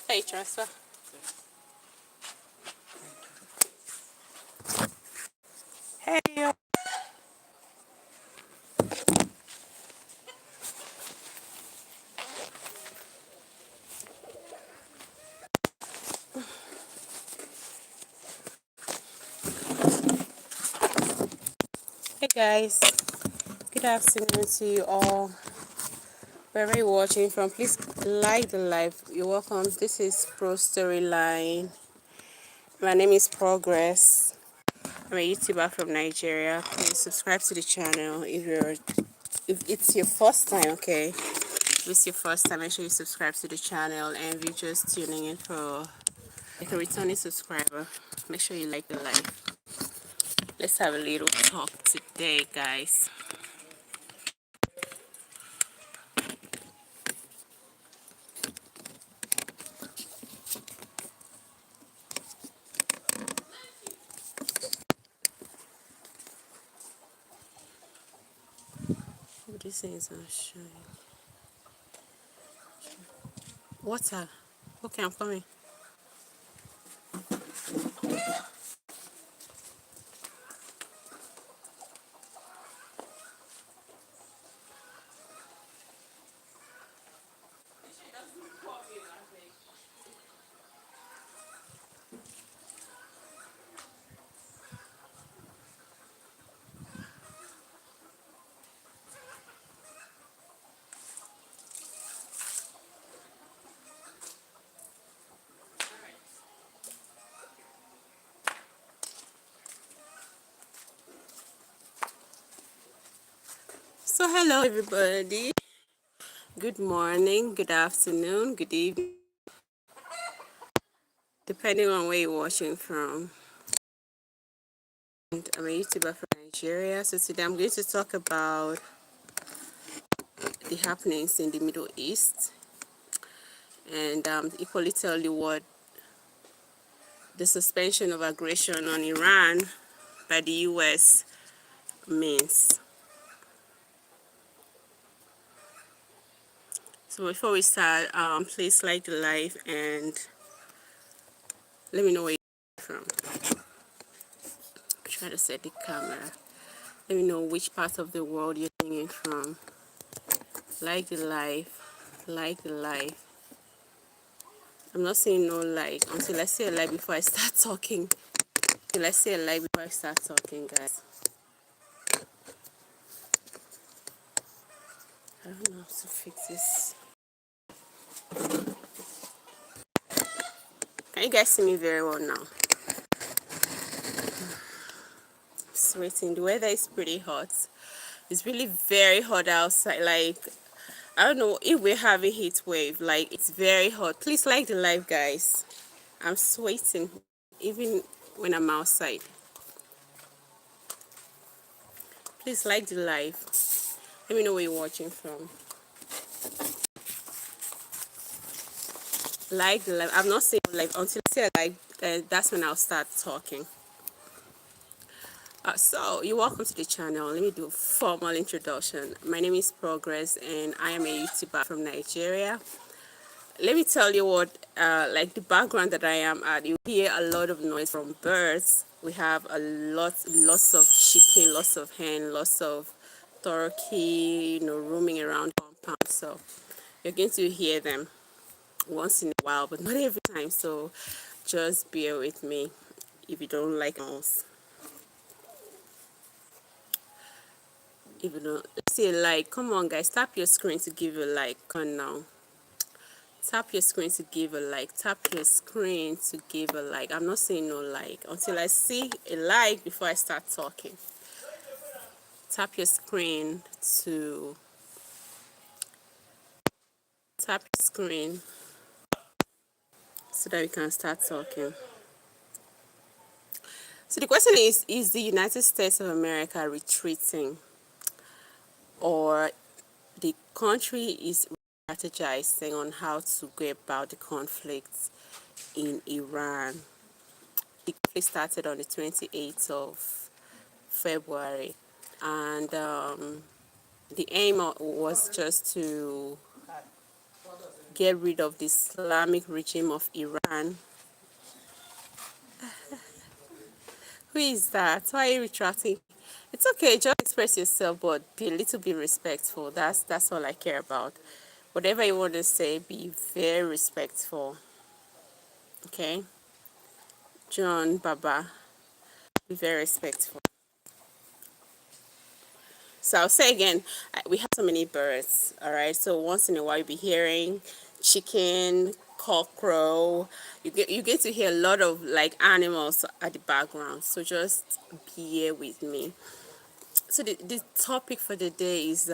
Hey, transfer. Hey, hey guys. Good afternoon to you all. Wherever you're watching from, please like the live. You're welcome. This is Pro Storyline. My name is Progress. I'm a YouTuber from Nigeria. Please subscribe to the channel if it's your first time. Okay, if it's your first time, make sure you subscribe to the channel. And if you're just tuning in for like a returning subscriber, make sure you like the live. Let's have a little talk today, guys. This thing is not showing. Water. Okay, I'm coming. So, hello everybody. Good morning, good afternoon, good evening, depending on where you're watching from. And I'm a YouTuber from Nigeria. So today I'm going to talk about the happenings in the Middle East and equally tell you what the suspension of aggression on Iran by the US means. So before we start, please like the live and let me know where you're from. Try to set the camera. Let me know which part of the world you're tuning in from. Like the live, like the live. I'm not saying no like until I say a like before I start talking. Till I say a like before I start talking, guys. I don't know how to fix this. Can you guys see me very well now? Sweating. The weather is pretty hot. It's really very hot outside. Like, I don't know if we're having heat wave. Like, it's very hot. Please like the live, guys. I'm sweating even when I'm outside. Please like the live. Let me know where you're watching from. Like the live. I'm not saying like until I say like that's when I'll start talking. So you're welcome to the channel. Let me do a formal introduction. My name is Progress and I am a YouTuber from Nigeria. Let me tell you what like the background that I am at. You hear a lot of noise from birds. We have lots of chicken, lots of hen, lots of turkey, roaming around compound. So you're going to hear them once in a while, but not every time. So just bear with me if you don't like animals. If you don't, let's say like, come on guys, tap your screen to give a like. Come on now. Tap your screen to give a like. Tap your screen to give a like. I'm not saying no like until I see a like before I start talking. Tap your screen to tap your screen so that we can start talking. So the question is the United States of America retreating, or the country is strategizing on how to go about the conflict in Iran? The conflict started on the 28th of February, and the aim was just to get rid of the Islamic regime of Iran. Who is that? Why are you retracting? It's okay, just express yourself, but be a little bit respectful. That's all I care about. Whatever you want to say, be very respectful. Okay? John Baba, be very respectful. So I'll say again, we have so many birds, all right? So once in a while you'll be hearing chicken, cockroach. You get to hear a lot of like animals at the background. So just be here with me. So the topic for the day is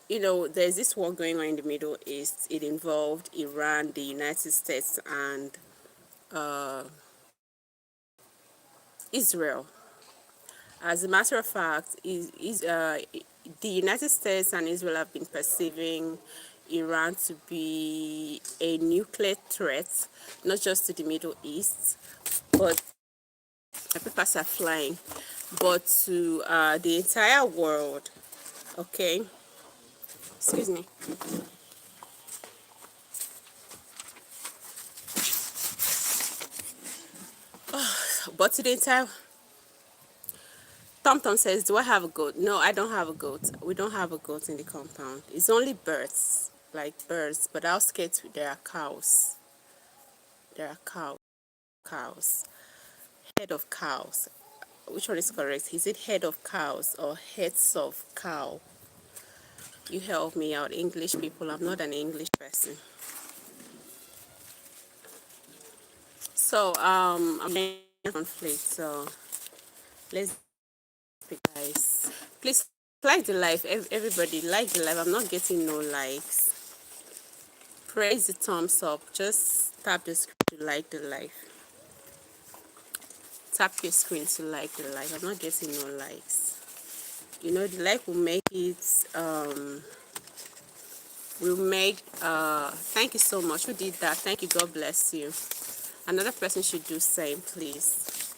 there's this war going on in the Middle East. It involved Iran, the United States, and uh, Israel. As a matter of fact, the United States and Israel have been perceiving Iran to be a nuclear threat, not just to the Middle East, but my papers are flying, but to the entire world. Okay, excuse me. But to the entire Tom Tom says, "Do I have a goat?" No, I don't have a goat. We don't have a goat in the compound. It's only birds, like birds. But outskirts, there are cows. There are cows, head of cows. Which one is correct? Is it head of cows or heads of cow? You help me out, English people. I'm not an English person. So I'm in conflict. So let's be guys. Please like the live. Everybody like the live. I'm not getting no likes. Praise the thumbs up. Just tap the screen to like the live. Tap your screen to like the live. I'm not getting no likes. The like will make it will make thank you so much. Who did that? Thank you. God bless you. Another person should do same, please.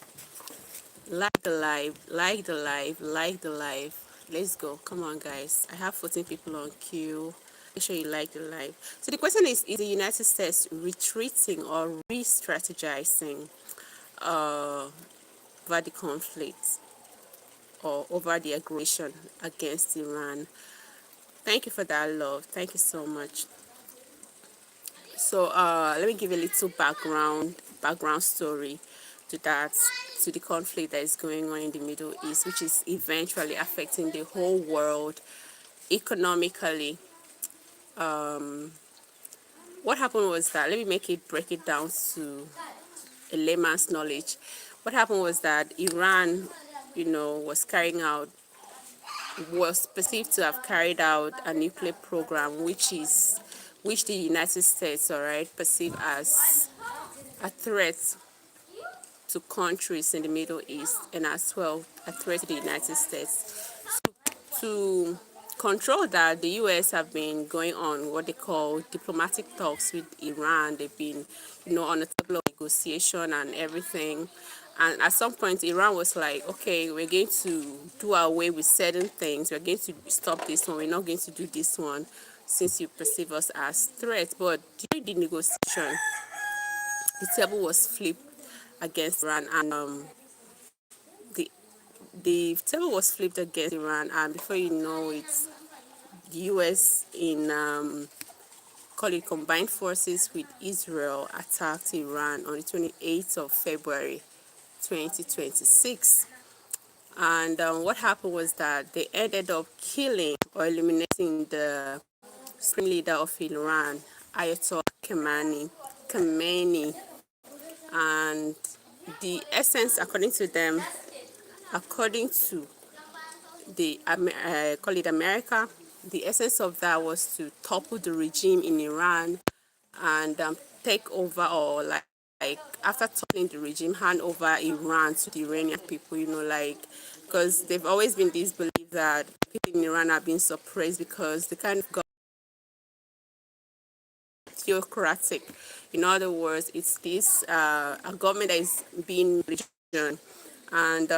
Like the live, like the live, like the live. Let's go. Come on, guys. I have 14 people on queue. Make sure you like the live. So the question is the United States retreating or re-strategizing over the conflict or over the aggression against Iran? Thank you for that, love. Thank you so much. So let me give a little background story to that, to the conflict that is going on in the Middle East, which is eventually affecting the whole world economically. What happened was that, let me break it down to a layman's knowledge. What happened was that Iran, was perceived to have carried out a nuclear program, which the United States, all right, perceive as a threat to countries in the Middle East, and as well a threat to the United States. To control that, the U.S. have been going on what they call diplomatic talks with Iran. They've been, on a table of negotiation and everything. And at some point, Iran was like, okay, we're going to do away with certain things. We're going to stop this one. We're not going to do this one since you perceive us as threats. But during the negotiation, the table was flipped against Iran, and the the table was flipped against Iran, and before you know it, the U.S. in call it combined forces with Israel attacked Iran on the 28th of February 2026. And what happened was that they ended up killing or eliminating the supreme leader of Iran, Ayatollah Khamenei. And the essence, according to the call it America, the essence of that was to topple the regime in Iran and take over, or like after toppling the regime, hand over Iran to the Iranian people. Because they've always been this belief that people in Iran are being suppressed because the kind of theocratic. In other words, it's this a government that is being religion. And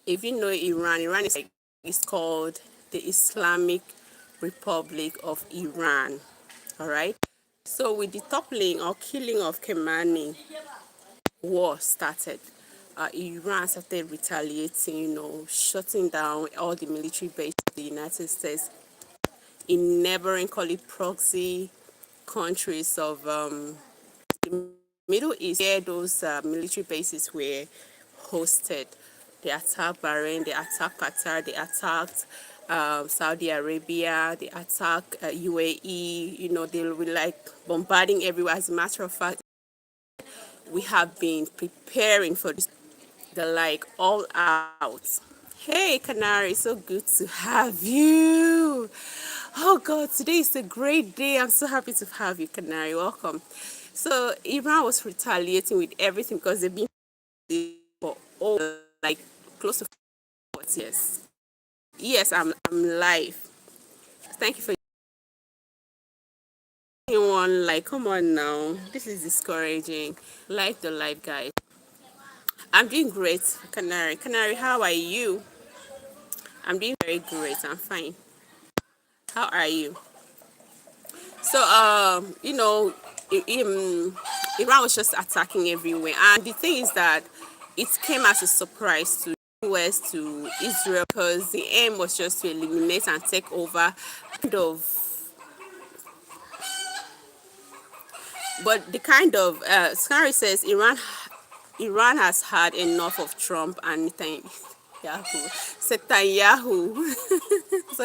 if you know Iran is called the Islamic Republic of Iran. All right. So with the toppling or killing of Khamenei, war started. Iran started retaliating, shutting down all the military bases of the United States in neighboring, call it proxy countries of the Middle East, where those military bases were hosted. They attacked Bahrain, they attacked Qatar, they attacked Saudi Arabia, they attacked UAE. They were like bombarding everywhere. As a matter of fact, we have been preparing for this, the like all out. Hey, Canary, so good to have you. Oh God, today is a great day. I'm so happy to have you, Canary. Welcome. So Iran was retaliating with everything because they've been for like close to 40 years. Yes, I'm live. Thank you for anyone. Like, come on now. This is discouraging. Like the live, guys. I'm doing great, Canary. Canary, how are you? I'm doing very great. I'm fine. How are you? So, Iran was just attacking everywhere, and the thing is that it came as a surprise to US, to Israel, because the aim was just to eliminate and take over, but the kind of Scary says Iran has had enough of Trump and Netanyahu. Some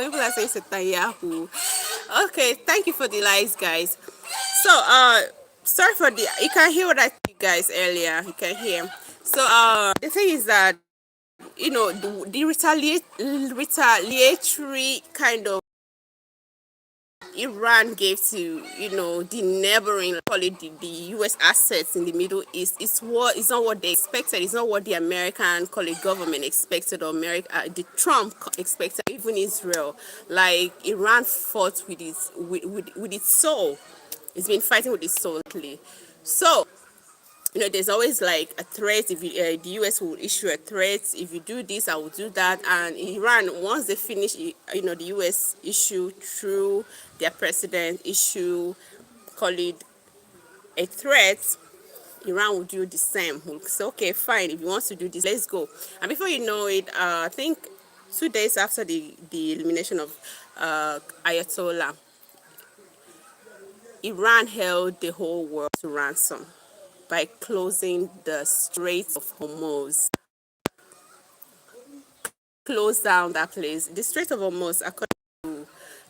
people are saying Netanyahu. Okay, thank you for the lies, guys. So, sorry for the. You can hear what I told you guys earlier. You can hear. So, the thing is that the retaliatory kind of Iran gave to the neighboring, call it the U.S. assets in the Middle East. It's not what they expected. It's not what the American, call it government expected, or the Trump expected. Even Israel, like Iran fought with its soul. It's been fighting with its soul lately. So there's always like a threat. If the US will issue a threat, if you do this, I will do that. And Iran, once they finish, the US issue through their president issue, call it a threat, Iran will do the same. Will say, okay, fine, if you want to do this, let's go. And before you know it, I think 2 days after the elimination of Ayatollah, Iran held the whole world to ransom by closing the Straits of Hormuz. Close down that place. The Strait of Hormuz, according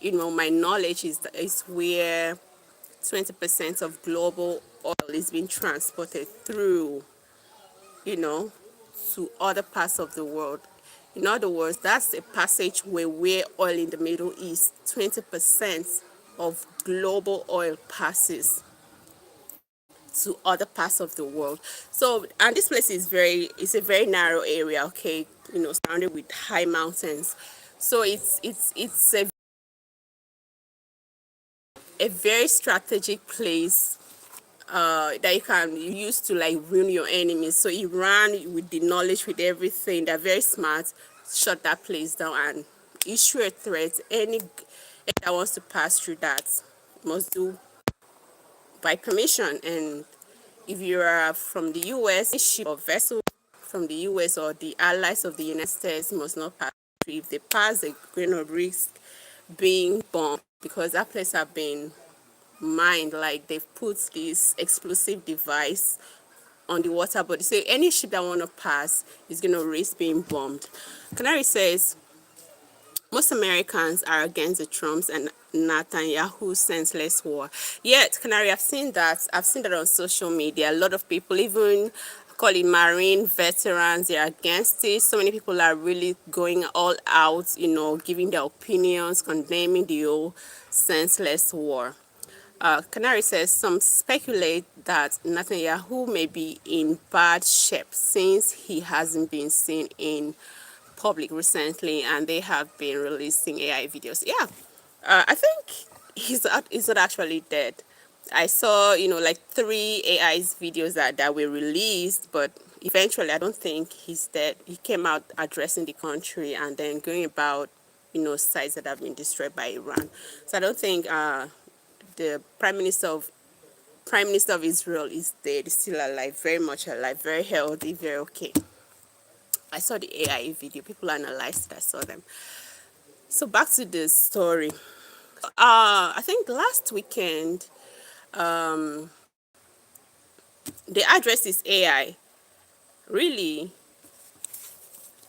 to my knowledge, is where 20% of global oil is being transported through, to other parts of the world. In other words, that's a passageway where oil in the Middle East, 20% of global oil passes to other parts of the world. So, and this place it's a very narrow area, okay, surrounded with high mountains. So it's a very strategic place that you can use to like ruin your enemies. So Iran, with the knowledge, with everything, they're very smart, shut that place down and issue a threat. Any that wants to pass through that must do by permission. And if you are from the US, a ship or vessel from the US or the allies of the United States must not pass through. If they pass, they're going to risk being bombed, because that place have been mined. Like they've put this explosive device on the water body. So any ship that want to pass is going to risk being bombed. Canary says most Americans are against the Trumps and Netanyahu's senseless war. Yet, Canary, I've seen that. I've seen that on social media. A lot of people, even call it Marine veterans, they're against it. So many people are really going all out, giving their opinions, condemning the whole senseless war. Canary says some speculate that Netanyahu may be in bad shape since he hasn't been seen in public recently, and they have been releasing AI videos. Yeah, I think he's not actually dead. I saw like 3 AI videos that were released, but eventually I don't think he's dead. He came out addressing the country and then going about sites that have been destroyed by Iran. So I don't think the Prime Minister of Israel is dead, is still alive, very much alive, very healthy, very okay. I saw the AI video. People analyzed it. I saw them. So back to the story. I think last weekend, the address is AI. Really,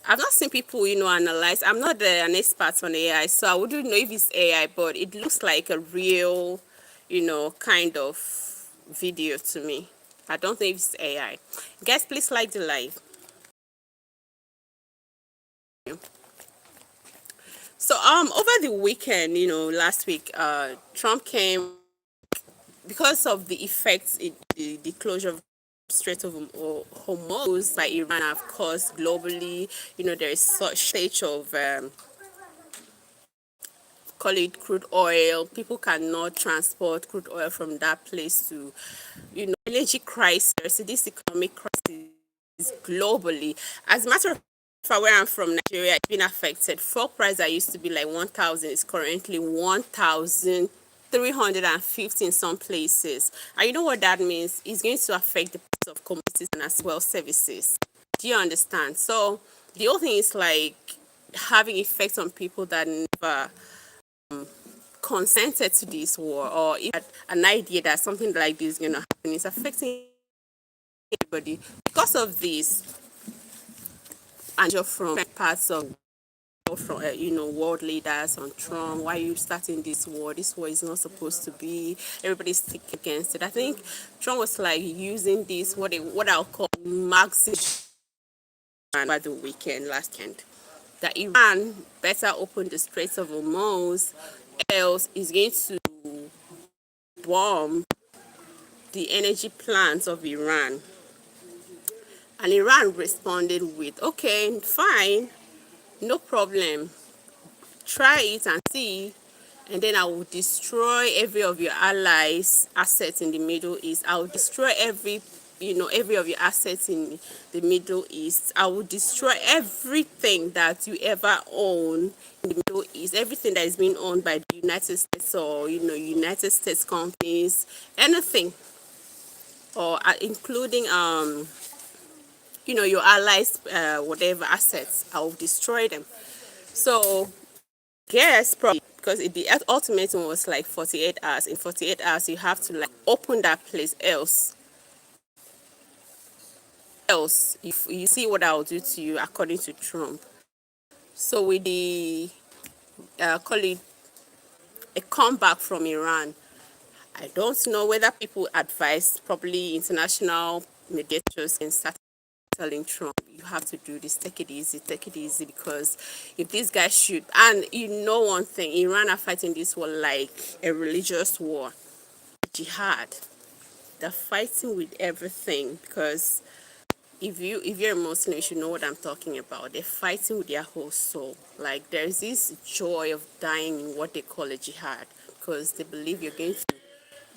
I've not seen people, analyze. I'm not an expert on AI, so I wouldn't know if it's AI, but it looks like a real, kind of video to me. I don't think it's AI. Guys, please like the live. So over the weekend, last week, Trump came because of the effects the closure of Strait of Hormuz by Iran have caused globally. There is such stage of call it crude oil. People cannot transport crude oil from that place to, energy crisis, this economic crisis globally. As a matter of fact, where I'm from, Nigeria, it's been affected. Fuel price that used to be like 1,000 is currently 1,350 in some places. And you know what that means? It's going to affect the price of commodities and as well services. Do you understand? So the whole thing is like having effects on people that never consented to this war, or if an idea that something like this is going to happen. It's affecting everybody because of this. And you're from parts of from world leaders on Trump. Why are you starting this war? This war is not supposed to be. Everybody's stick against it. I think Trump was like using this what I'll call Marxism over the weekend last weekend. That Iran better open the Straits of Hormuz, else is going to bomb the energy plants of Iran. And Iran responded with, okay, fine, no problem. Try it and see, and then I will destroy every of your allies' assets in the Middle East. I will destroy every of your assets in the Middle East. I will destroy everything that you ever own in the Middle East, everything that is being owned by the United States or, United States companies, anything, or including, your allies, whatever assets, I will destroy them. So, yes, probably because the ultimatum was like 48 hours. In 48 hours, you have to like open that place, else if you see what I'll do to you, according to Trump. So with the call it a comeback from Iran, I don't know whether people advise, probably international mediators, and start telling Trump, you have to do this, take it easy, because if these guys shoot, and one thing, Iran are fighting this war like a religious war, jihad. They're fighting with everything, because if you're a Muslim, you should know what I'm talking about. They're fighting with their whole soul. Like there's this joy of dying in what they call a jihad, because they believe you're going to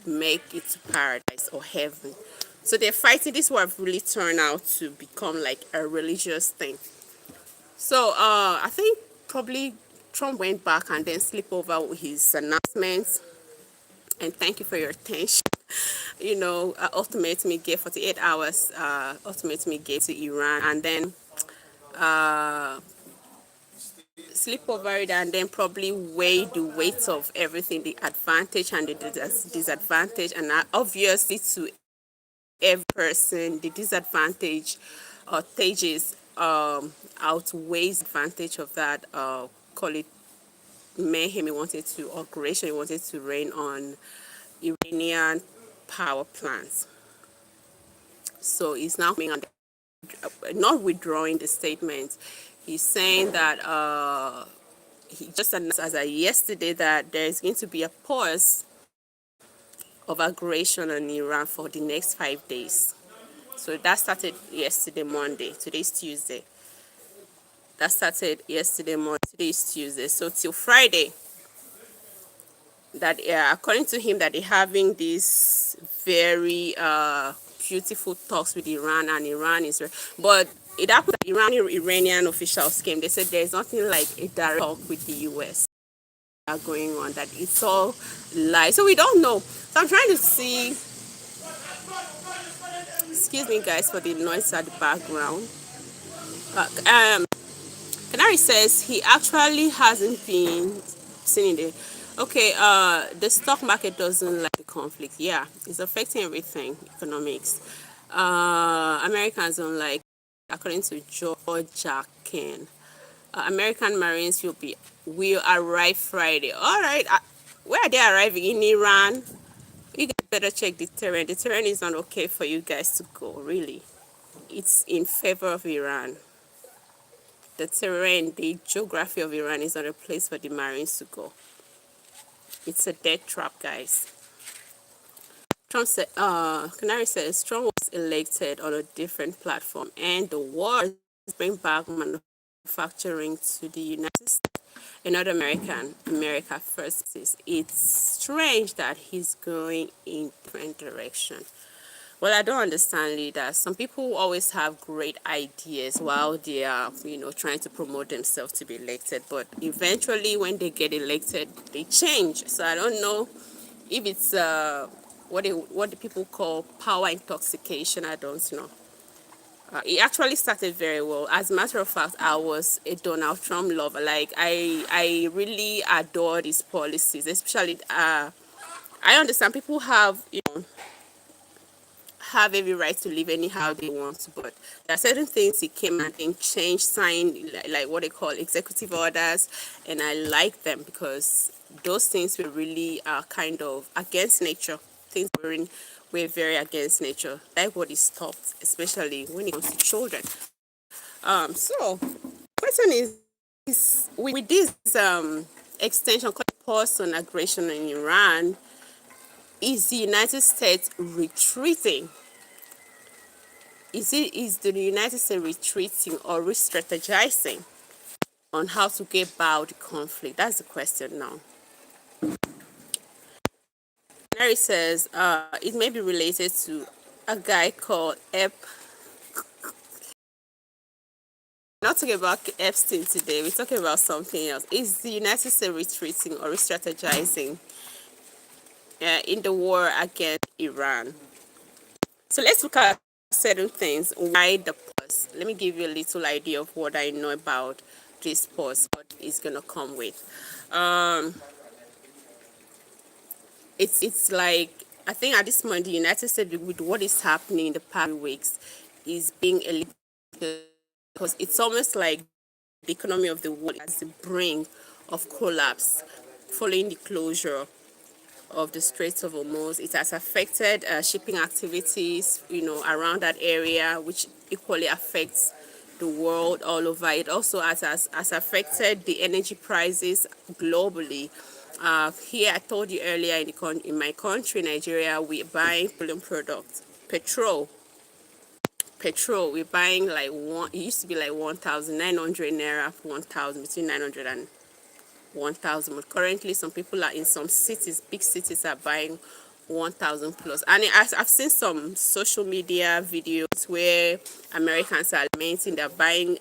make it to paradise or heaven. So they're fighting. This war really turned out to become like a religious thing. So I think probably Trump went back and then sleep over with his announcements. And thank you for your attention. Ultimately gave 48 hours. Ultimately gave to Iran, and then sleep over it, and then probably weigh the weight of everything, the advantage and the disadvantage, and obviously to every person, the disadvantage or stages outweighs the advantage of that. Call it mayhem he wanted to, or creation he wanted to reign on Iranian power plants. So he's now coming on, not withdrawing the statement. He's saying that he just announced as of yesterday that there is going to be a pause of aggression on Iran for the next 5 days. So that started yesterday, Monday. Today's Tuesday. That started yesterday, Monday. Today's Tuesday. So till Friday, that according to him, that they're having this very beautiful talks with Iran, and Iran is, but it happened that Iranian officials came. They said there's nothing like a direct talk with the US. are going on, that it's all lies. So we don't know. So I'm trying to see, excuse me guys for the noise at the background. Canary says he actually hasn't been seen in the, okay, the stock market doesn't like the conflict. Yeah, it's affecting everything, economics. Americans don't like, according to Georgia Ken. American Marines will arrive Friday. All right, where are they arriving? In Iran? You guys better check the terrain. The terrain is not okay for you guys to go. Really, it's in favor of Iran. The terrain, the geography of Iran is not a place for the Marines to go. It's a death trap, guys. Trump said, Canary says Trump was elected on a different platform, and the war is bring back manufacturing to the United States. Another America first. It's strange that he's going in different direction. Well, I don't understand leaders. Some people always have great ideas while they are, trying to promote themselves to be elected. But eventually, when they get elected, they change. So I don't know if it's what the people call power intoxication. I don't know. It actually started very well. As a matter of fact, I was a Donald Trump lover. Like I really adored his policies, especially. I understand people have every right to live anyhow they want, but there are certain things he came and changed, signed like what they call executive orders, and I like them because those things were really kind of against nature. Things were very against nature, like what he stopped, especially when it comes to children. So question is with this extension called pause on aggression in Iran, is the United States retreating? Is the United States retreating or re-strategizing on how to get about the conflict? That's the question now. Mary says it may be related to a guy called not talking about Epstein today. We're talking about something else. Is the United States retreating or re-strategizing in the war against Iran? So let's look at certain things. Why the pause? Let me give you a little idea of what I know about this pause, what it's gonna come with. Um, it's like, I think at this moment the United States, with what is happening in the past weeks, is being a little, because it's almost like the economy of the world is the brink of collapse following the closure of the Straits of Hormuz. It has affected shipping activities, around that area, which equally affects the world all over. It also has affected the energy prices globally. Here, I told you earlier, in my country, Nigeria, we're buying petroleum products, petrol. We're buying like one. It used to be like 1,900 naira, 1,000, between 900 and 1,000. But currently, some people are in some cities, big cities, are buying 1,000 plus. And I've seen some social media videos where Americans are lamenting they're buying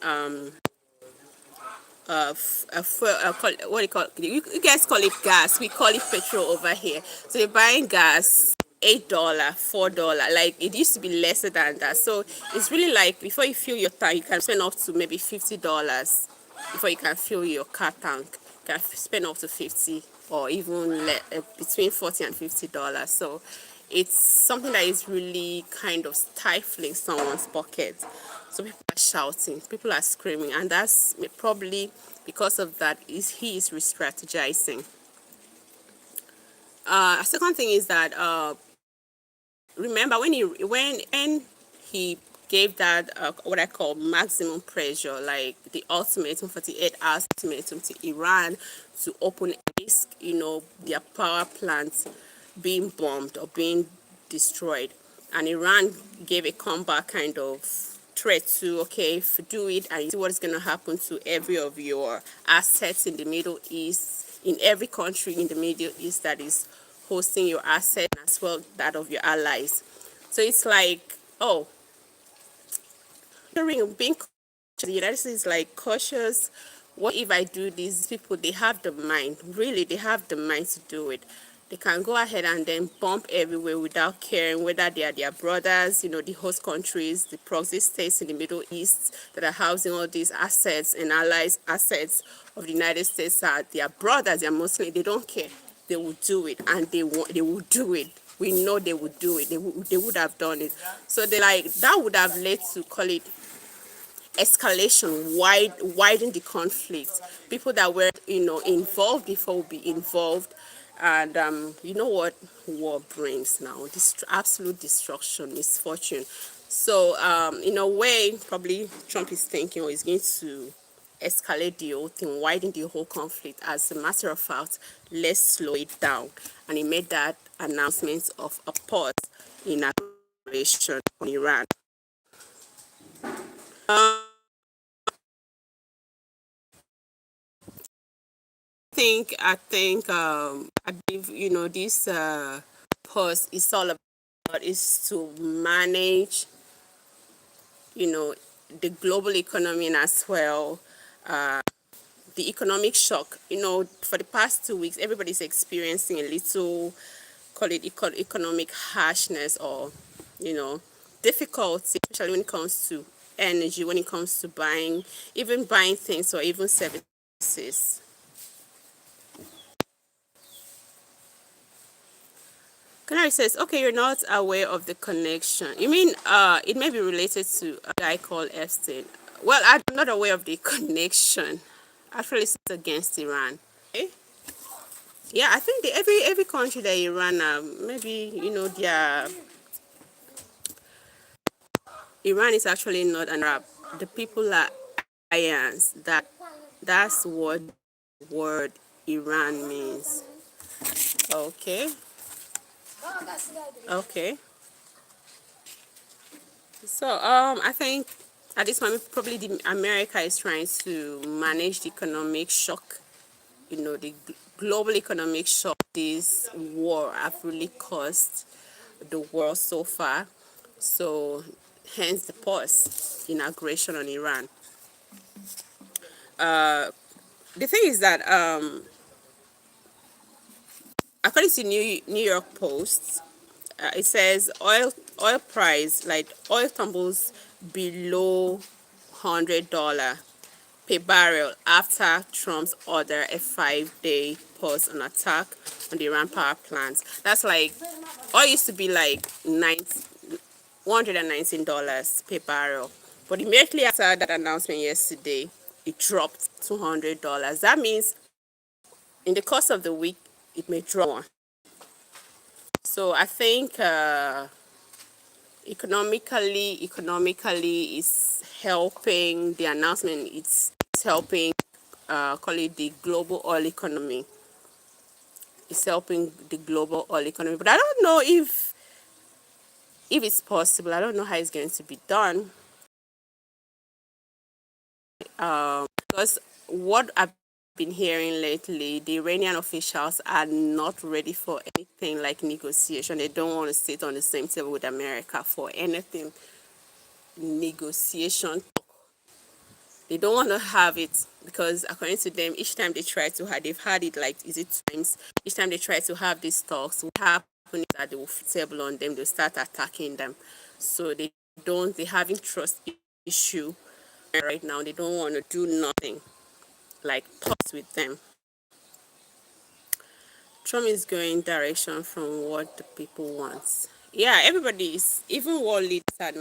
what do you call it? You guys call it gas. We call it petrol over here. So they're buying gas. $8, $4, like it used to be lesser than that. So it's really like before you fill your tank, you can spend up to maybe $50 before you can fill your car tank. You can spend up to 50 or even between 40 and $50. So it's something that is really kind of stifling someone's pocket. So people are shouting, people are screaming, and that's probably because of that he is re-strategizing. A second thing is that remember when he gave that what I call maximum pressure, like the ultimatum, 48 hours ultimatum to Iran to open risk, their power plants being bombed or being destroyed, and Iran gave a comeback kind of threat to, okay, if you do it and you see what's going to happen to every of your assets in the Middle East, in every country in the Middle East that is hosting your assets, and as well that of your allies. So it's like, oh, being the United States is like cautious what if I do this? People, they have the mind, really, they have the mind to do it. They can go ahead and then bomb everywhere without caring whether they are their brothers, the host countries, the proxy states in the Middle East that are housing all these assets and allies assets of the United States are their brothers, they're Muslim, they don't care. They will do it, and they will do it. We know they would do it. They would have done it. So they like that would have led to, call it, escalation, widen the conflict. People that were involved before will be involved, and you know what war brings now? This absolute destruction, misfortune. So in a way, probably Trump is thinking, or is going to escalate the whole thing, widen the whole conflict. As a matter of fact, let's slow it down. And he made that announcement of a pause in aggression on Iran. I believe, this pause is all about is to manage, you know, the global economy, and as well the economic shock. For the past 2 weeks, everybody's experiencing a little, call it economic harshness, or difficulty, especially when it comes to energy, when it comes to buying things, or even services. Canary says, okay, you're not aware of the connection. You mean it may be related to a guy called Epstein? Well, I'm not aware of the connection. Actually, it's against Iran. Okay? Yeah, I think every country that Iran, maybe, Iran is actually not an Arab. The people are alliance. That's what the word Iran means. Okay. Okay. So I think at this moment probably the America is trying to manage the economic shock. The global economic shock this war have really caused the world so far. So hence the pause in aggression on Iran. The thing is that according to New York Post, it says oil price, like oil tumbles below $100 per barrel after Trump's order a 5-day pause on attack on the Iran power plants. That's like oil used to be like $119 per barrel, but immediately after that announcement yesterday, it dropped $200. That means in the course of the week, it may drop more. So I think economically is helping the announcement. It's helping, call it the global oil economy. It's helping the global oil economy, but I don't know if it's possible. I don't know how it's going to be done. Because what I've been hearing lately, the Iranian officials are not ready for anything like negotiation. They don't want to sit on the same table with America for anything negotiation. They don't want to have it because according to them, each time they try to have, they've had it like, is it times? Each time they try to have these talks, what happens is that they will table on them, they'll start attacking them. So they having trust issue right now. They don't want to do nothing like talks with them. Trump is going direction from what the people want. Yeah, everybody is, even world leaders are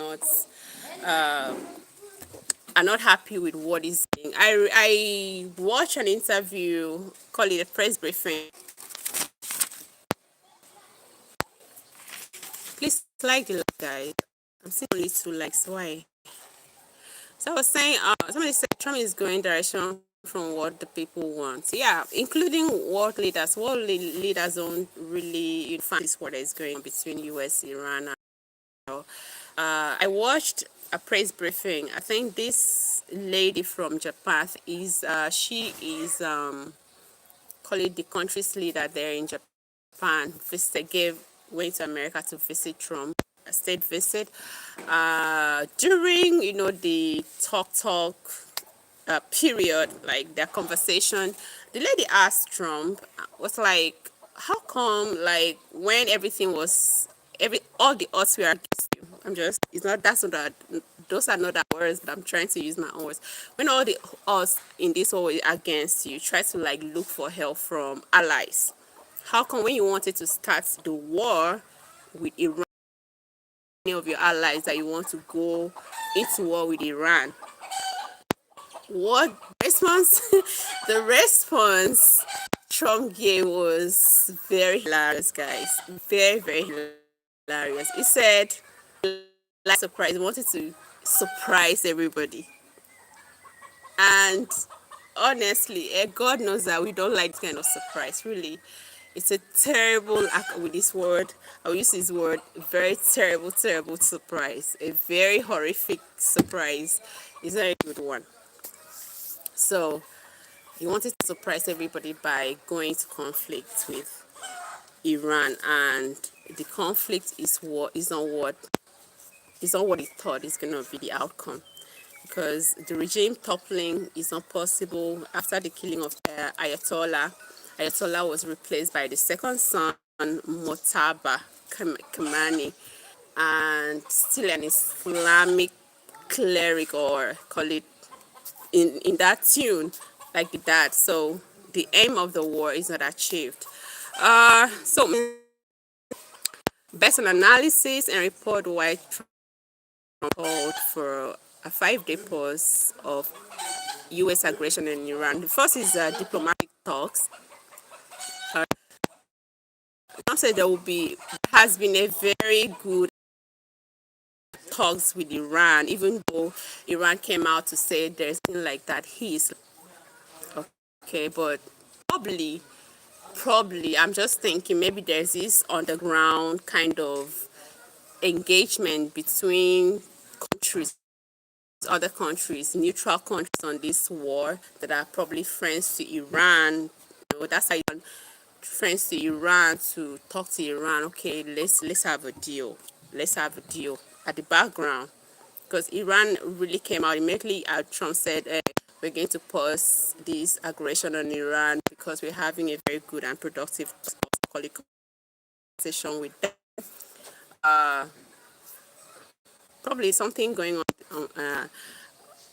not happy with what he's saying. I watched an interview, call it a press briefing. Please like the like, guys. I'm seeing only 2 likes. Why? So I was saying, somebody said Trump is going direction from what the people want. Yeah, including world leaders don't really find this what is going on between U.S., Iran. I watched a press briefing. I think this lady from Japan she is call it the country's leader there in Japan. Went to America to visit Trump, a state visit. During the talk period, like their conversation, the lady asked Trump, was like, how come, like, when everything was, all the odds were against you? I'm just, it's not, that's not that, those are not the words, but I'm trying to use my own words. When all the odds in this war were against you, try to like look for help from allies. How come when you wanted to start the war with Iran, any of your allies, that you want to go into war with Iran? What response? The response Trump gave was very hilarious, guys. Very, very hilarious. He said, like, surprise, he wanted to surprise everybody. And honestly, God knows that we don't like this kind of surprise, really. It's a terrible act with this word. I'll use this word, very terrible, terrible surprise. A very horrific surprise. It's not a good one. So he wanted to surprise everybody by going to conflict with Iran, and the conflict is not what he thought is gonna be the outcome, because the regime toppling is not possible after the killing of Ayatollah. Ayatollah was replaced by the second son, Motaba Khamenei, and still an Islamic cleric, or call it in that tune, like that. So the aim of the war is not achieved. So based on analysis and report, why Trump called for a 5-day pause of U.S. aggression in Iran. The first is diplomatic talks. Trump said has been a very good talks with Iran, even though Iran came out to say there's nothing like that. He's okay, but probably I'm just thinking maybe there's this underground kind of engagement between countries, other countries, neutral countries on this war, that are probably friends to Iran. That's how you want friends to Iran to talk to Iran. Okay, let's have a deal. Let's have a deal at the background, because Iran really came out immediately. Trump said, we're going to pause this aggression on Iran because we're having a very good and productive conversation with them. Probably something going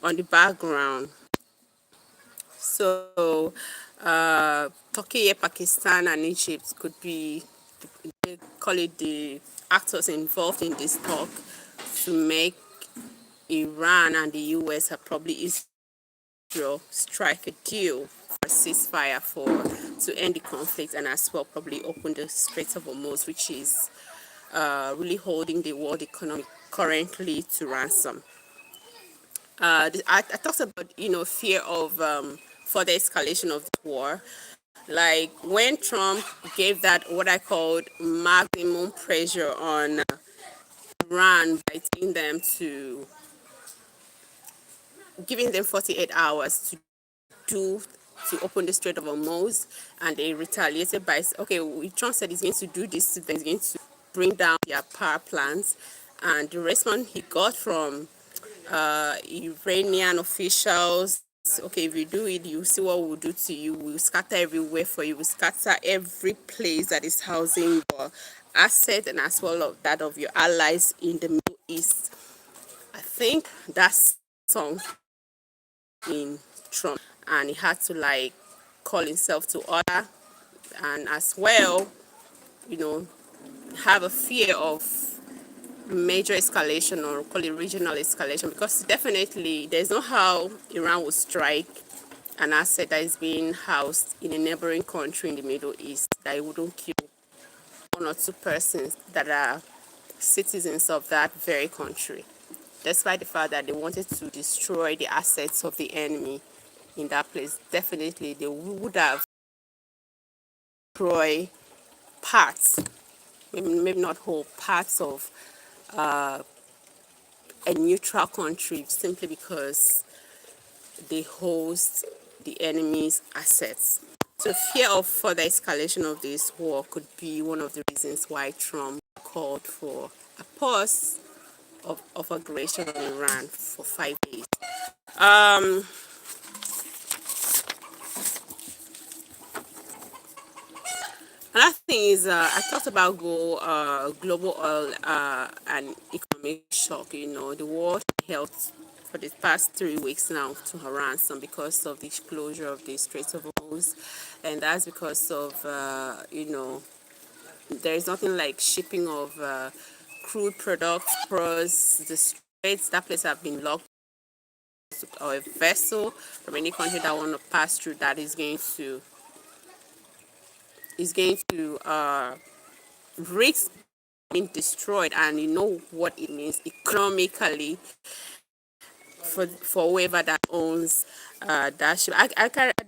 on the background. So Turkey, Pakistan, and Egypt could be, they call it, the actors involved in this talk to make Iran and the US, are probably Israel, strike a deal for a ceasefire to end the conflict, and as well probably open the Strait of Hormuz, which is really holding the world economy currently to ransom. I talked about, fear of further escalation of the war. Like when Trump gave that, what I called, maximum pressure on Iran, by telling them to, giving them 48 hours do to open the Strait of Hormuz, and they retaliated by, okay, Trump said he's going to do this to them, he's going to bring down their power plants, and the response he got from Iranian officials, okay, if you do it, you see what we'll do to you. We'll scatter everywhere for you. We'll scatter every place that is housing your asset, and as well of that of your allies in the Middle East. I think that's song in Trump, and he had to like call himself to order, and as well, you know, have a fear of major escalation, or call it regional escalation, because definitely there's no how Iran will strike an asset that is being housed in a neighboring country in the Middle East, that it wouldn't kill 1 or 2 persons that are citizens of that very country, despite the fact that they wanted to destroy the assets of the enemy in that place. Definitely they would have destroyed parts, maybe not whole, parts of a neutral country, simply because they host the enemy's assets. So fear of further escalation of this war could be one of the reasons why Trump called for a pause of aggression on Iran for 5 days. Another thing is, I talked about global oil and economic shock. The world health for the past 3 weeks now to her ransom because of the closure of the Straits of Hormuz, and that's because of there is nothing like shipping of crude products across the straits. That place have been locked, or a vessel from any country that want to pass through that is going to risk being destroyed, and you know what it means economically for whoever that owns that ship.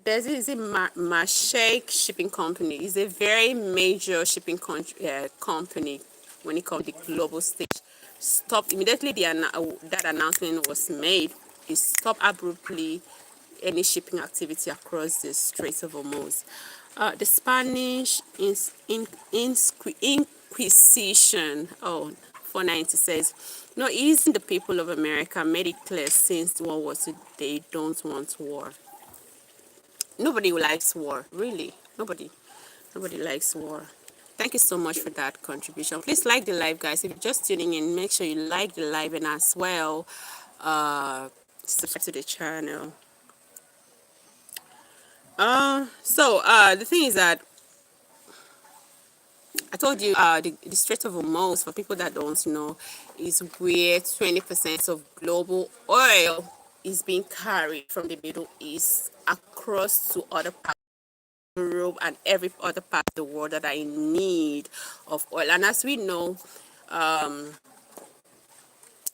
There's is it Mashake Shipping Company. It's a very major shipping company when it comes to the global stage. Stop immediately. That announcement was made. It stopped abruptly any shipping activity across the Straits of Hormuz. The Spanish Inquisition, 490 says, no, isn't the people of America made it clear since World War II they don't want war. Nobody likes war, really. Nobody likes war. Thank you so much for that contribution. Please like the live, guys. If you're just tuning in, make sure you like the live, and as well, subscribe to the channel. The thing is that I told you the Strait of Hormuz, for people that don't know, is where 20% of global oil is being carried from the Middle East across to other parts of Europe and every other part of the world that are in need of oil. And as we know,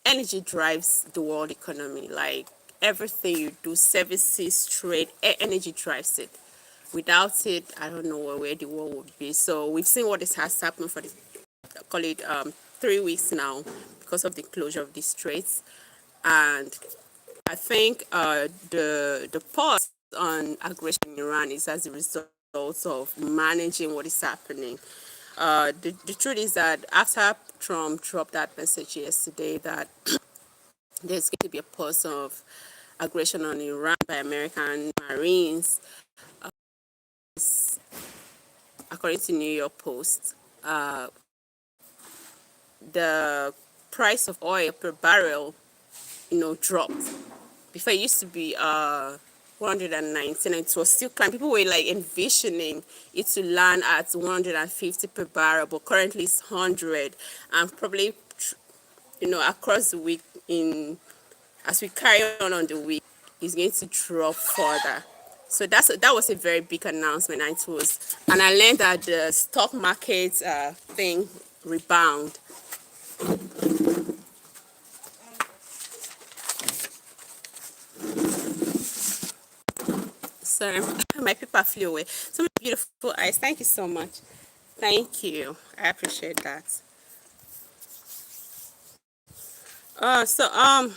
energy drives the world economy. Like everything you do, services, trade, energy drives it. Without it, I don't know where the world would be. So we've seen what has happened for the call it 3 weeks now because of the closure of the straits, and I think the pause on aggression in Iran is as a result of managing what is happening. The truth is that after Trump dropped that message yesterday that there's going to be a pause of aggression on Iran by American Marines, according to New York Post, the price of oil per barrel, dropped. Before it used to be 119, and it was still climbing. People were like envisioning it to land at 150 per barrel, but currently it's 100, and probably across the week, in as we carry on the week, it's going to drop further. So that was a very big announcement, and I learned that the stock market thing rebound. Sorry, my paper flew away. So many beautiful eyes. Thank you so much. Thank you. I appreciate that. Uh, so um,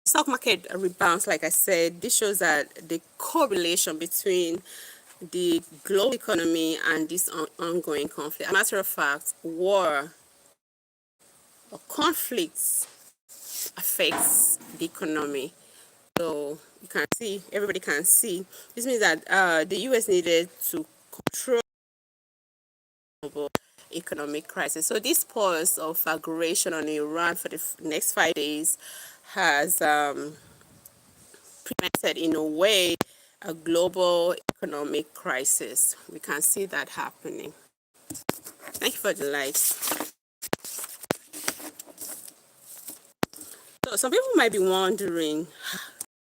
stock market rebounds. Like I said, this shows that the correlation between the global economy and this ongoing conflict. As a matter of fact, war or conflicts affects the economy. So you can see, everybody can see. This means that the U.S. needed to control global economic crisis. So this pause of aggression on Iran for the next 5 days has prevented, in a way, a global economic crisis. We can see that happening. Thank you for the likes. So some people might be wondering,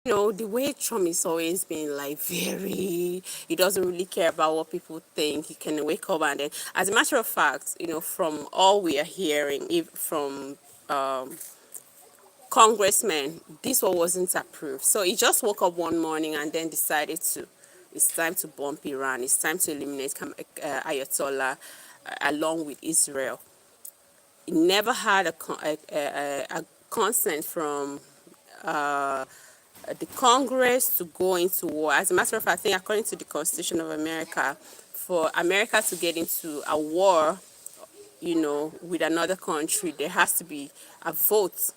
the way Trump is always been like he doesn't really care about what people think. He can wake up and then, as a matter of fact, from all we are hearing, if from congressmen, this one wasn't approved. So he just woke up one morning and then decided it's time to bomb Iran. It's time to eliminate Ayatollah along with Israel. He never had a consent from the Congress to go into war. As a matter of fact, I think according to the Constitution of America, for America to get into a war, with another country, there has to be a vote,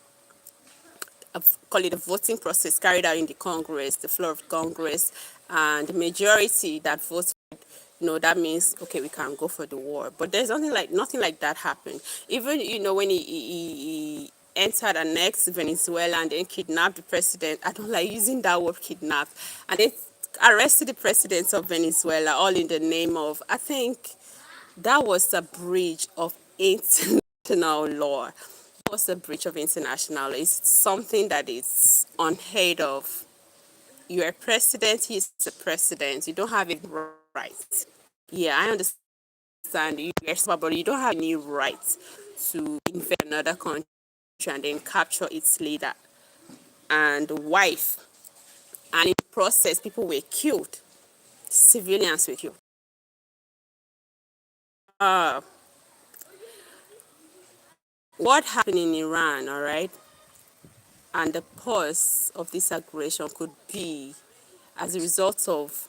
call it a voting process carried out in the Congress, the floor of Congress, and the majority that votes, that means okay, we can go for the war. But there's nothing like that happened. Even when he entered and next Venezuela and then kidnapped the president. I don't like using that word kidnap, and they arrested the president of Venezuela, all in the name of, I think that was a breach of international law. That was a breach of international law. It's something that is unheard of. You're a president, he's a president. You don't have any right. Yeah, I understand you're smart, but you don't have any right to invade another country and then capture its leader and wife. And in the process, people were killed. Civilians were killed. Uh, what happened in Iran, all right? And the pause of this aggression could be as a result of,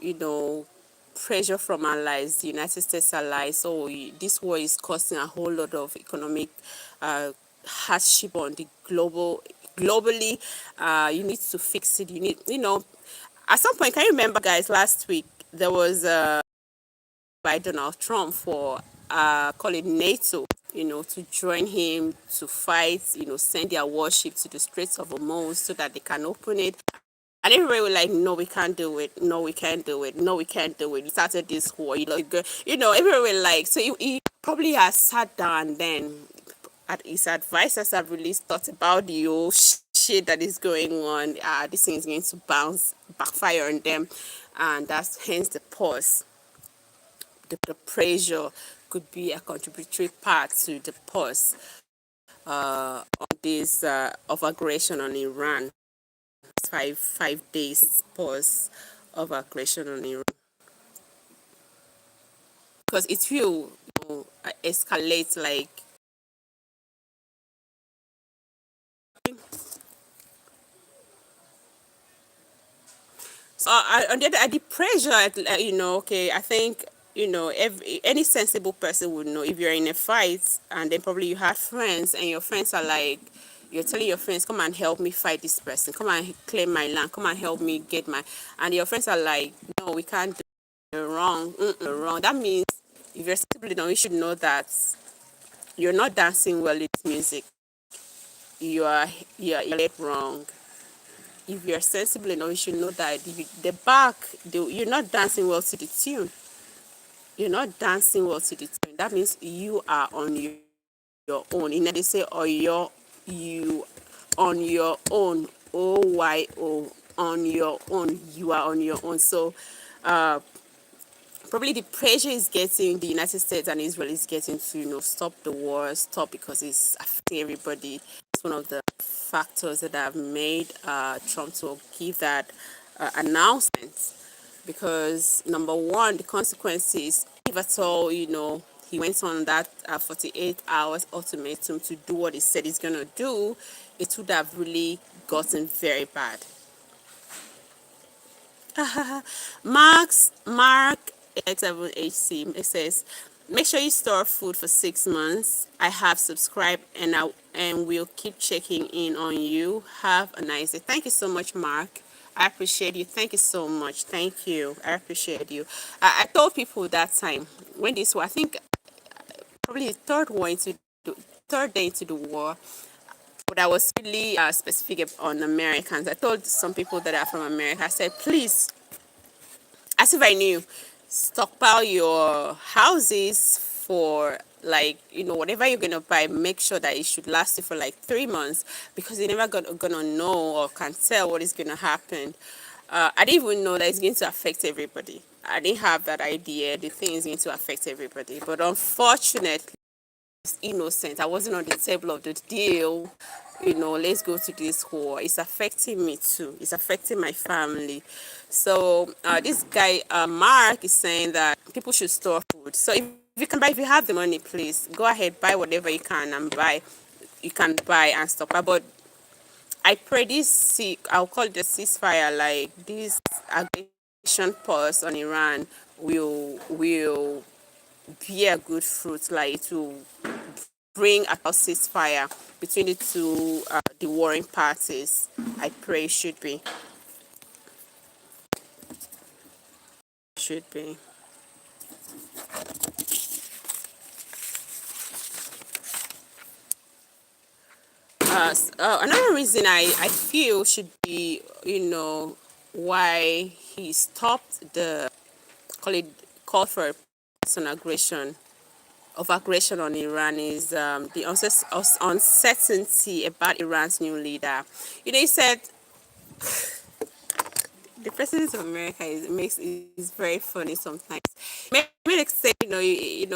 pressure from allies, the United States allies. So this war is causing a whole lot of economic hardship on the globally. You need to fix it. You need, at some point, can you remember, guys, last week there was by Donald Trump for call it NATO, to join him to fight, send their warship to the Straits of Hormuz so that they can open it. And everybody was like, no, we can't do it. No, we can't do it. No, we can't do it. We started this war. Everybody was like, so he probably has sat down then. His advisors have really thought about the whole shit that is going on. This thing is going to backfire on them. And that's hence the pause. The pressure could be a contributory part to the pause on this of aggression on Iran. 5 days pause of aggression on Iran, because it will escalate like. So on the other, the pressure, okay, I think any sensible person would know if you're in a fight and then probably you have friends and your friends are like, you're telling your friends, come and help me fight this person, come and claim my land, come and help me get my, and your friends are like, no, we can't do it, you're wrong, you're wrong. That means if you're sensible enough, you should know that you're not dancing well with music. You're wrong. If you're sensible enough, you should know that you're not dancing well to the tune. You're not dancing well to the tune. That means you are on your own. They say, oh, you on your own. OYO, on your own. You are on your own. So, probably the pressure is getting the United States and Israel is getting to stop the war, stop, because it's affecting everybody. It's one of the factors that have made Trump to give that announcement, because number one, the consequences, if at all, he went on that 48 hours ultimatum to do what he said he's going to do, it would have really gotten very bad. Mark X7HC, it says, make sure you store food for 6 months. I have subscribed and we'll keep checking in on you. Have a nice day. Thank you so much, Mark. I appreciate you. Thank you so much. Thank you. I appreciate you. I told people that time when this war, I think probably the third day into the war, but I was really specific on Americans. I told some people that are from America, I said, please, as if I knew, stockpile your houses for whatever you're gonna buy. Make sure that it should last you for like 3 months, because you're never gonna know or can tell what is gonna happen. I didn't even know that it's going to affect everybody. I didn't have that idea. The thing is going to affect everybody, but unfortunately, it's innocent. I wasn't on the table of the deal. Let's go to this war. It's affecting me too. It's affecting my family. So this guy, Mark, is saying that people should store food. So if you have the money, please go ahead, buy whatever you can and buy. You can buy and stuff. But I pray I'll call it a ceasefire, like this aggression pause on Iran will bear good fruit, like to bring about ceasefire between the warring parties. I pray it should be. should be. Another reason I feel should be, why he stopped the call it call for person aggression of aggression on Iran is the uncertainty about Iran's new leader. He said the president of America is very funny sometimes. Maybe like say, he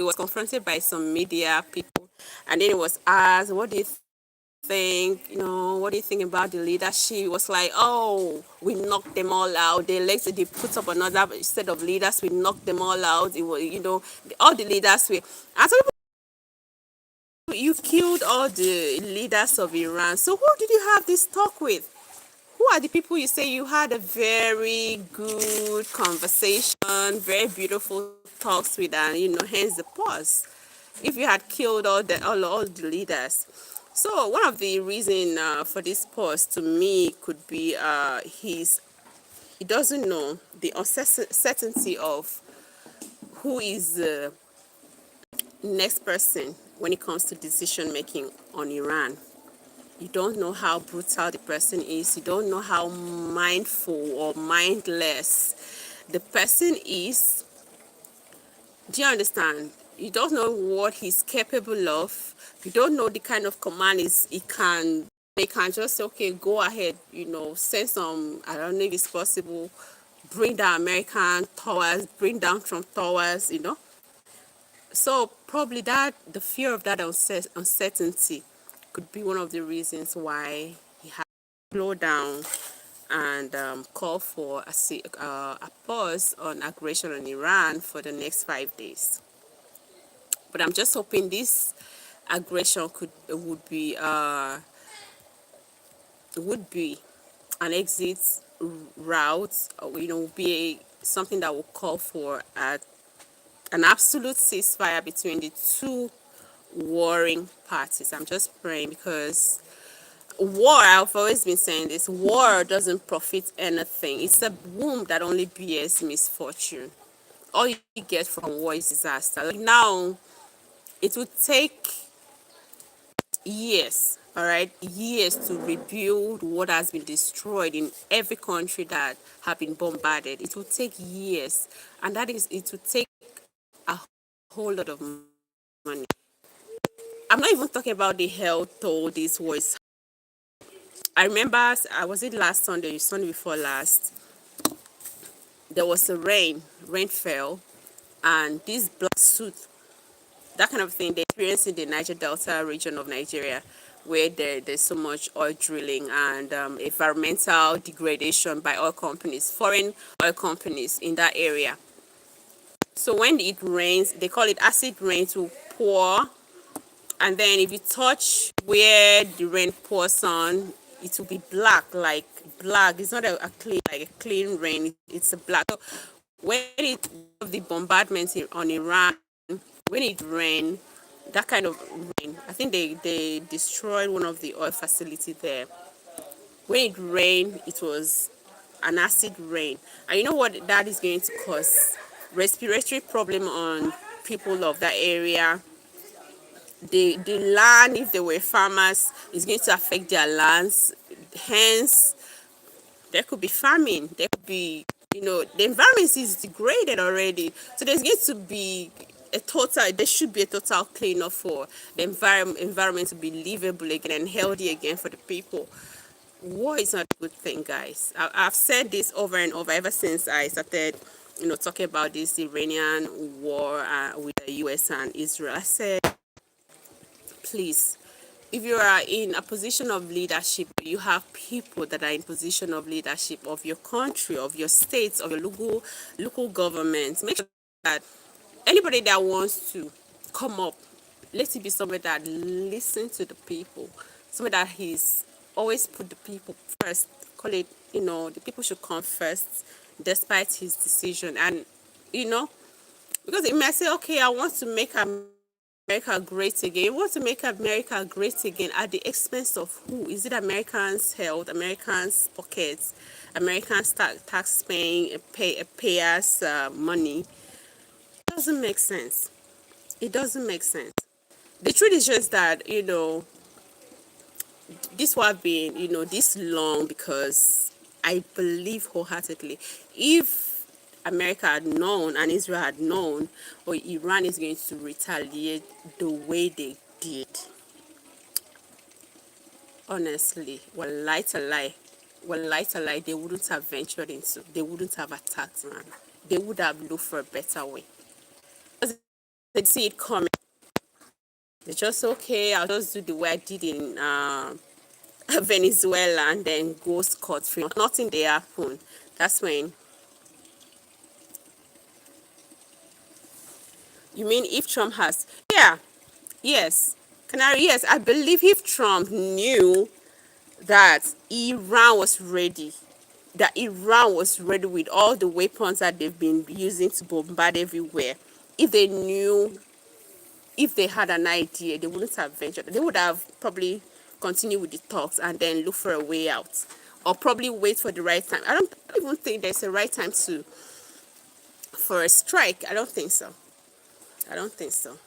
was confronted by some media people, and then he was asked, "What do you think? What do you think about the leadership?" It was like, "Oh, we knocked them all out. They put up another set of leaders. We knocked them all out. It was, all the leaders we." And some people, you killed all the leaders of Iran. So who did you have this talk with? Who are the people you say you had a very good conversation, very beautiful talks with, and hence the pause? If you had killed all the leaders. So one of the reason for this pause to me could be he doesn't know the uncertainty of who is the next person when it comes to decision making on Iran. You don't know how brutal the person is. You don't know how mindful or mindless the person is. Do you understand? You don't know what he's capable of. You don't know the kind of command they can just say, okay, go ahead, send some, I don't know if it's possible, bring down American towers, bring down Trump towers. So probably the fear of that uncertainty could be one of the reasons why he had to slow down and call for a pause on aggression on Iran for the next 5 days. But I'm just hoping this aggression would be an exit route, or, would be something that will call for an absolute ceasefire between the two warring parties. I'm just praying, because war, I've always been saying this, war doesn't profit anything. It's a womb that only bears misfortune. All you get from war is disaster. Like now, it would take years, all right, years to rebuild what has been destroyed in every country that have been bombarded. It will take years, and it will take a whole lot of money. I'm not even talking about the health toll this was. I remember, I was it last Sunday, Sunday before last, there was a rain fell, and this black suit, that kind of thing, they experience in the Niger Delta region of Nigeria, where there's so much oil drilling and environmental degradation by oil companies, foreign oil companies in that area. So when it rains, they call it acid rain, to pour, and then if you touch where the rain pours on, it will be black, like black. It's not a clean, like a clean rain. It's a black. So when the bombardment on Iran, when it rained, that kind of rain, I think they destroyed one of the oil facility there. When it rained, it was an acid rain, and you know what that is going to cause? Respiratory problem on people of that area. The land, if they were farmers, is going to affect their lands. Hence, there could be famine. There could be, the environment is degraded already. So there's going to be there should be a total cleanup for the environment to be livable again and healthy again for the people. War is not a good thing, guys. I've said this over and over ever since I started, talking about this Iranian war with the US and Israel. I said, please, if you are in a position of leadership, you have people that are in position of leadership of your country, of your states, of your local government, make sure that anybody that wants to come up, let it be somebody that listens to the people, somebody that he's always put the people first. Call it, the people should come first, despite his decision. And because he might say, okay, I want to make America great again. You want to make America great again at the expense of who? Is it Americans' health, Americans' pockets, American tax payers money. It doesn't make sense. It doesn't make sense. The truth is just that, this would have been, this long because I believe wholeheartedly, if America had known and Israel had known, or Iran is going to retaliate the way they did, honestly, well, light a lie, they wouldn't have ventured into, they wouldn't have attacked Iran. They would have looked for a better way. Because they see it coming. They just, okay, I'll just do the way I did in Venezuela and then go scot free. Nothing they happen. That's when, you mean if Trump has, yeah, yes, Canary, yes, I believe if Trump knew that Iran was ready with all the weapons that they've been using to bombard everywhere. If they knew, if they had an idea, they wouldn't have ventured. They would have probably continued with the talks and then look for a way out, or probably wait for the right time. I don't even think there's a right time to for a strike. I don't think so. I don't think so.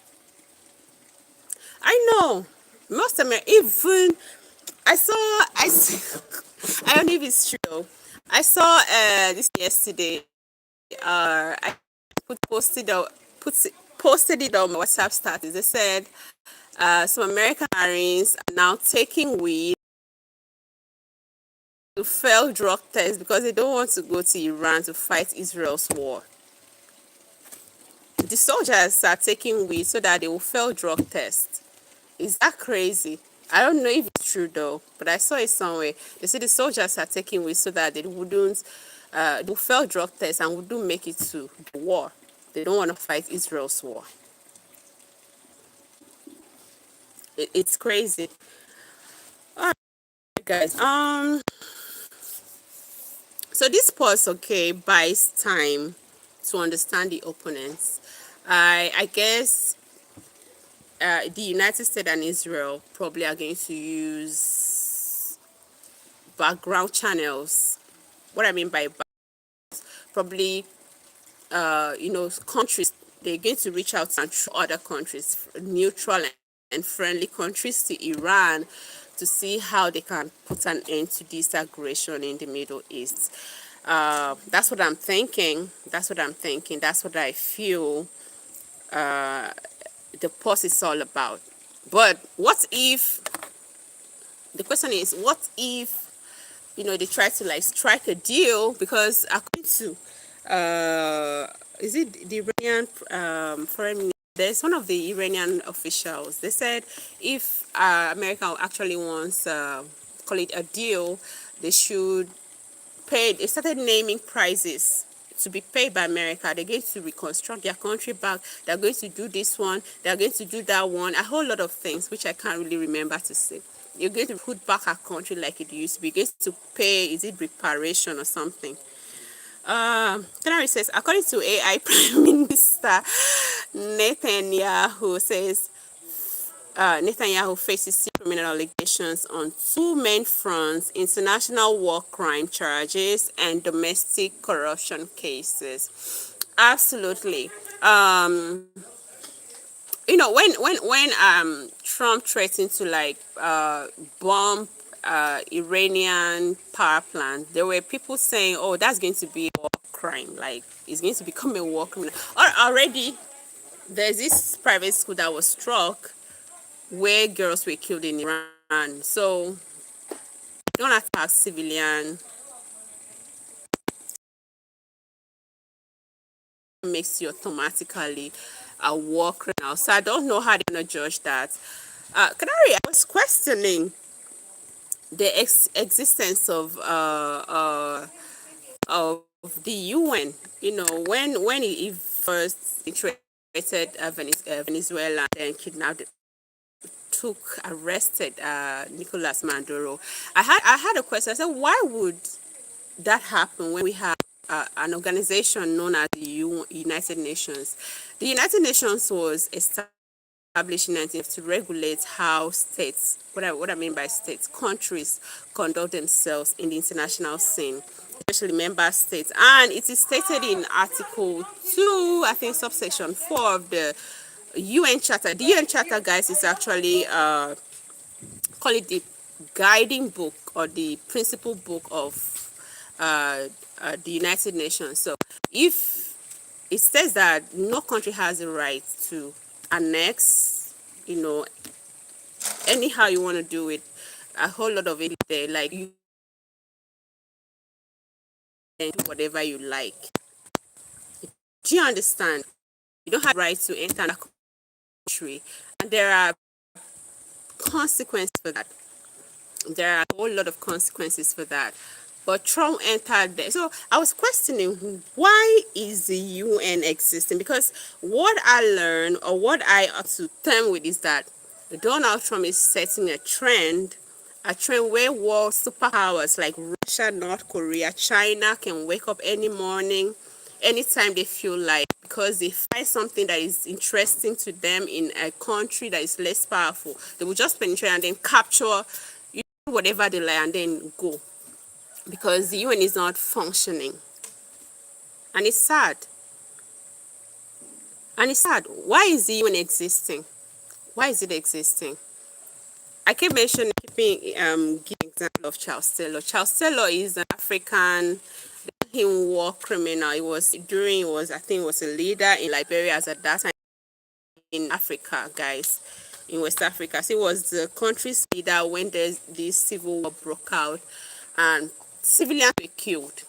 I know most of them, even I don't know if it's true. I saw this yesterday. I posted a, put, posted it on my WhatsApp status. They said some American Marines are now taking weed to fail drug tests because they don't want to go to Iran to fight Israel's war. The soldiers are taking weed so that they will fail drug tests. Is that crazy? I don't know if it's true though, but I saw it somewhere. They say the soldiers are taking weed so that they wouldn't do fail drug tests and wouldn't make it to the war. They don't want to fight Israel's war. It's crazy. All right, guys. So this pause, okay, buys time to understand the opponents. I guess the United States and Israel probably are going to use background channels. What I mean by probably, countries, they're going to reach out to other countries, neutral and friendly countries to Iran, to see how they can put an end to this aggression in the Middle East. That's what I'm thinking. That's what I'm thinking. That's what I feel the pause is all about. But what if, the question is, what if, they try to like strike a deal? Because according to, is it the Iranian foreign minister? There's one of the Iranian officials. They said if America actually wants, call it a deal, they should pay. They started naming prices to be paid by America. They're going to reconstruct their country back. They're going to do this one. They're going to do that one. A whole lot of things, which I can't really remember to say. You're going to put back our country like it used to be. You're going to pay, is it reparation or something? Canary says, according to AI Prime Minister Netanyahu, says Netanyahu faces criminal allegations on two main fronts: international war crime charges and domestic corruption cases. Absolutely. When Trump threatened to like bomb Iranian power plant, there were people saying, "Oh, that's going to be a war crime. Like, it's going to become a war criminal." Or already, there's this private school that was struck where girls were killed in Iran. So don't attack civilian, makes you automatically a war criminal. So I don't know how they're gonna judge that. Canary, I was questioning the existence of the UN. When he first created Venezuela and kidnapped, arrested Nicolas Maduro. I had a question. I said, why would that happen when we have an organization known as the United Nations? The United Nations was established established in 19 to regulate how states, what I mean by states, countries conduct themselves in the international scene, especially member states. And it is stated in Article 2, I think subsection 4 of the UN Charter. The UN Charter, guys, is actually call it the guiding book or the principal book of the United Nations. So if it says that no country has the right to annex, anyhow you want to do it, a whole lot of it there, like you can do whatever you like. Do you understand? You don't have the right to enter a country, and there are consequences for that. There are a whole lot of consequences for that. But Trump entered there. So I was questioning, why is the UN existing? Because what I learned, or what I ought to term with, is that Donald Trump is setting a trend where world superpowers like Russia, North Korea, China can wake up any morning, anytime they feel like, because they find something that is interesting to them in a country that is less powerful, they will just penetrate and then capture whatever they like and then go, because the UN is not functioning. And it's sad. And it's sad. Why is the UN existing? Why is it existing? I keep mentioning, giving example of Charles Taylor. Charles Taylor is an African war criminal. I think he was a leader in Liberia as at that time, in Africa, guys, in West Africa. So he was the country's leader when this civil war broke out and civilians were killed.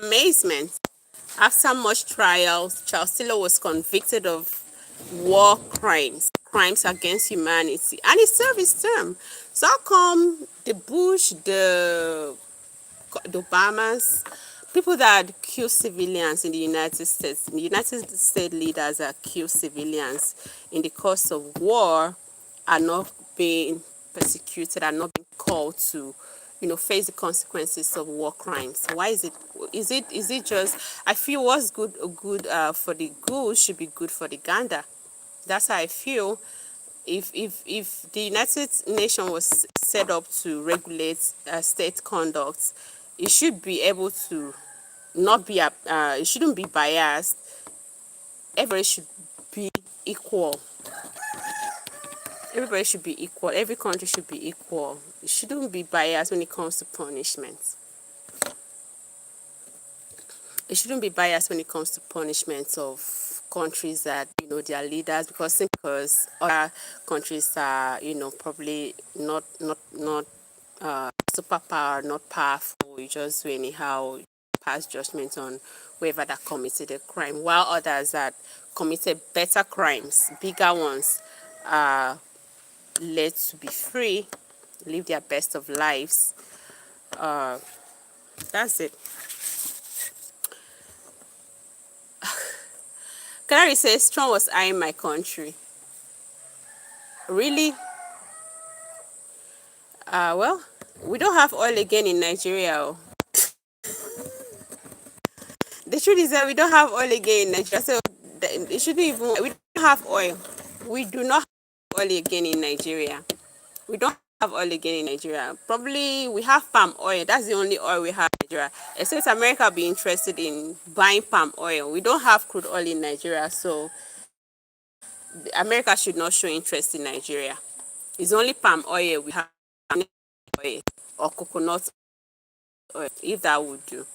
Amazement. After much trials, Charles Taylor was convicted of war crimes against humanity, and he served his term. So how come the Bush, the Obamas, people that kill civilians in the United States leaders that kill civilians in the course of war, are not being persecuted, are not being called to face the consequences of war crimes? Why is it? Is it just, I feel what's good for the goose should be good for the gander. That's how I feel. If the United Nations was set up to regulate state conduct, it should be able to not be it shouldn't be biased. Everybody should be equal. Everybody should be equal. Every country should be equal. It shouldn't be biased when it comes to punishment. It shouldn't be biased when it comes to punishments of countries that their leaders, because other countries are probably not superpower, not powerful. You just do anyhow, pass judgment on whoever that committed a crime, while others that committed better crimes, bigger ones, are led to be free, live their best of lives. That's it. Canary says Trump was eyeing my country. Really? Well, we don't have oil again in Nigeria. Oh. The truth is that we don't have oil again in Nigeria. So it shouldn't even. We don't have oil. We do not have oil again in Nigeria. We don't have oil again in Nigeria. Probably we have palm oil. That's the only oil we have in Nigeria. Except America be interested in buying palm oil. We don't have crude oil in Nigeria, so America should not show interest in Nigeria. It's only palm oil we have, oil or coconut oil, if that would do.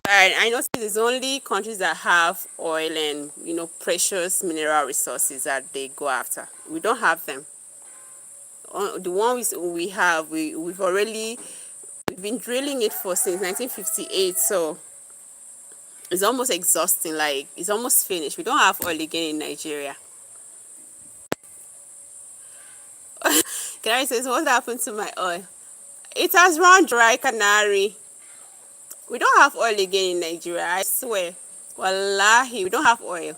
I noticed it's only countries that have oil and precious mineral resources that they go after. We don't have them. The ones we have, we've been drilling it for since 1958, so it's almost exhausting. Like, it's almost finished. We don't have oil again in Nigeria. Canary says, what happened to my oil? It has run dry, Canary. We don't have oil again in Nigeria, I swear. Wallahi, we don't have oil.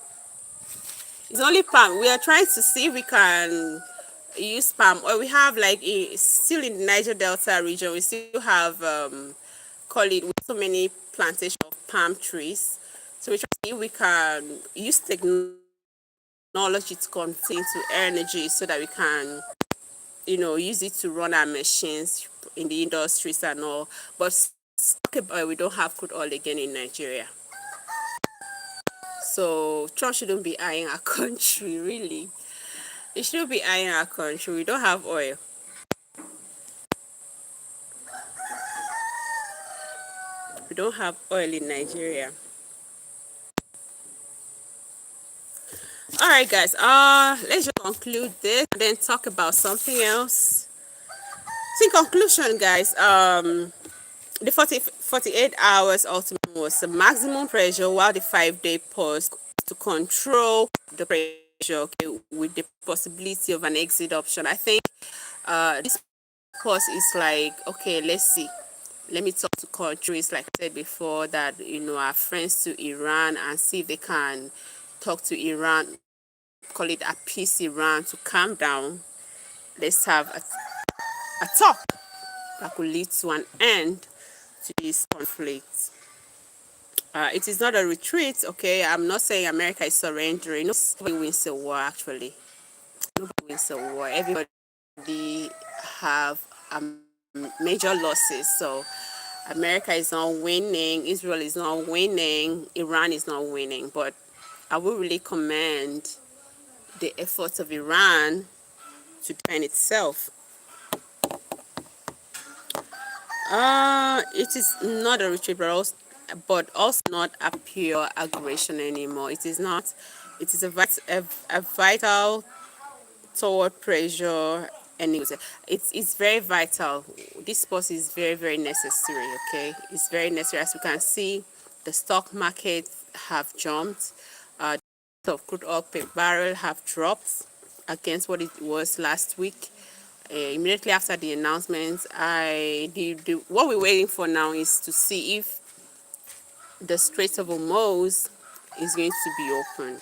It's only palm. We are trying to see if we can use palm oil. We have still in the Niger Delta region, we still have call it, with so many plantations of palm trees. So we try to see if we can use technology technology to convert into energy so that we can, use it to run our machines in the industries and all. But we don't have crude oil again in Nigeria. So Trump shouldn't be eyeing our country, really. He shouldn't be eyeing our country. We don't have oil. We don't have oil in Nigeria. All right, guys. Let's just conclude this and then talk about something else. So in conclusion, guys, the 48 hours ultimatum was the maximum pressure, while the 5-day pause to control the pressure, okay, with the possibility of an exit option. I think this pause is like, okay, let's see. Let me talk to countries, like I said before, that, are friends to Iran, and see if they can talk to Iran, call it appease Iran to calm down. Let's have a talk that could lead to an end to this conflict. It is not a retreat, okay? I'm not saying America is surrendering. Nobody wins a war, actually. Nobody wins a war. Everybody have major losses. So America is not winning, Israel is not winning, Iran is not winning. But I will really commend the efforts of Iran to defend itself. It is not a retreat, but also not a pure aggression anymore. It is not. It is a vital toward pressure, and it's very vital. This sport is very, very necessary. Okay, it's very necessary. As you can see, the stock market have jumped. The crude oil per barrel have dropped against what it was last week. Immediately after the announcement, what we're waiting for now is to see if the Strait of Hormuz is going to be opened.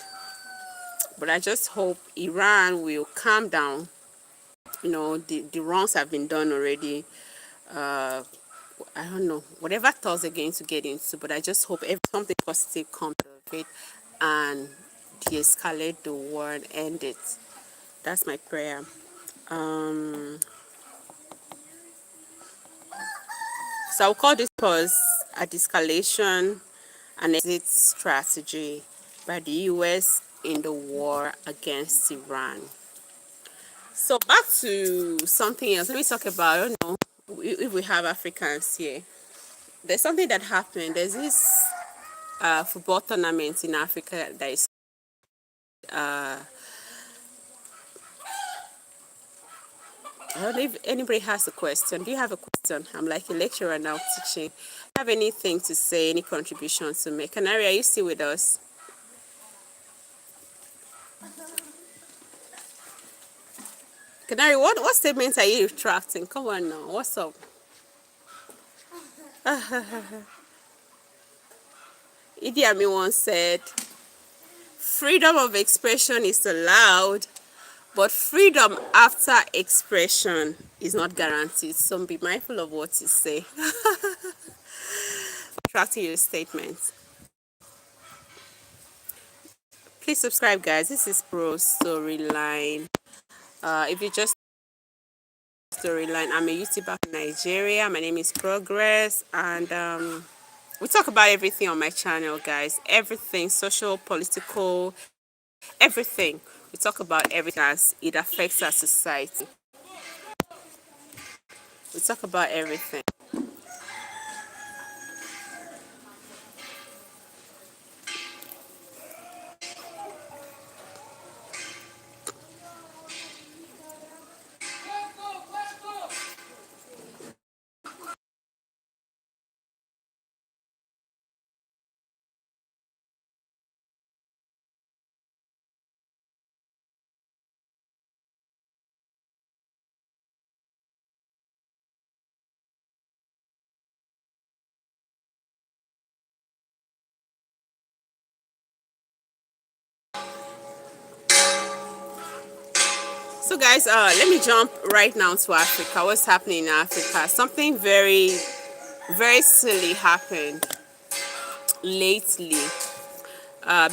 But I just hope Iran will calm down. The wrongs have been done already. I don't know, whatever thoughts they're going to get into, but I just hope something positive comes out of it and de-escalate the war and end it. That's my prayer. So I'll call this pause a de-escalation and exit strategy by the US in the war against Iran. So back to something else. Let me talk about, I don't know if we have Africans here. There's something that happened. There's this football tournament in Africa that is I don't know if anybody has a question. Do you have a question? I'm like a lecturer now teaching. Do you have anything to say, any contribution to make? Canary, are you still with us? Canary, what statements are you retracting? Come on now, what's up? Idi Amin once said, freedom of expression is allowed, but freedom after expression is not guaranteed. So be mindful of what you say. Retracting your statements. Please subscribe, guys. This is Pro Storyline. If you just Storyline, I'm a YouTuber from Nigeria. My name is Progress, and we talk about everything on my channel, guys. Everything, social, political, everything. We talk about everything as it affects our society. We talk about everything. So guys, let me jump right now to Africa. What's happening in Africa? Something very, very silly happened lately.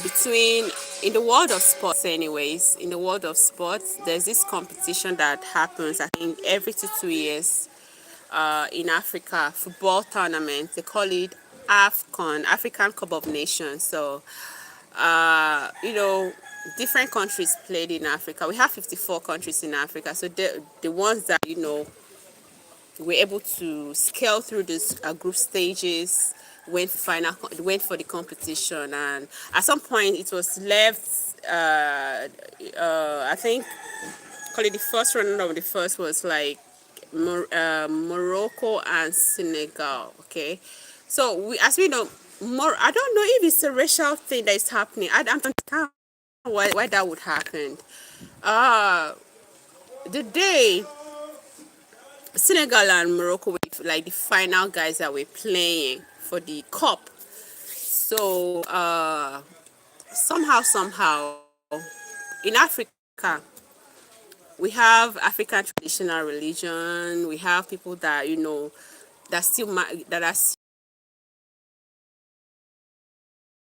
between in the world of sports anyways, in the world of sports, there's this competition that happens, I think, every 2 years in Africa, football tournament. They call it AFCON, African Cup of Nations. So you know, different countries played in Africa. We have 54 countries in Africa. So the ones that, you know, were able to scale through this group stages, went for the competition, and at some point it was left. I think, call it the first round of the first was like Morocco and Senegal. Okay, so as we know, more. I don't know if it's a racial thing that is happening. I don't understand why that would happen. Uh, the day Senegal and Morocco were like the final guys that were playing for the cup. So somehow in Africa we have African traditional religion. We have people that, you know, that still that are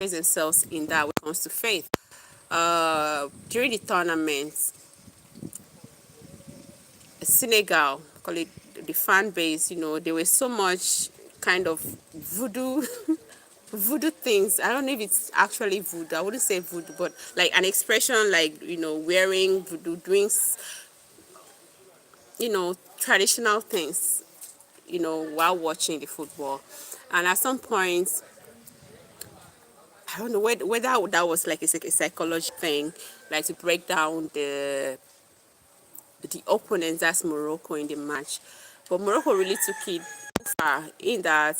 serious themselves in that when it comes to faith. During the tournament, Senegal, call it the fan base, you know, there was so much kind of voodoo voodoo things. I don't know if it's actually voodoo. I wouldn't say voodoo, but like an expression like, you know, wearing voodoo, doing, you know, traditional things, you know, while watching the football. And at some point, I don't know whether that was like a psychology thing, like to break down the opponents, that's Morocco in the match. But Morocco really took it far in that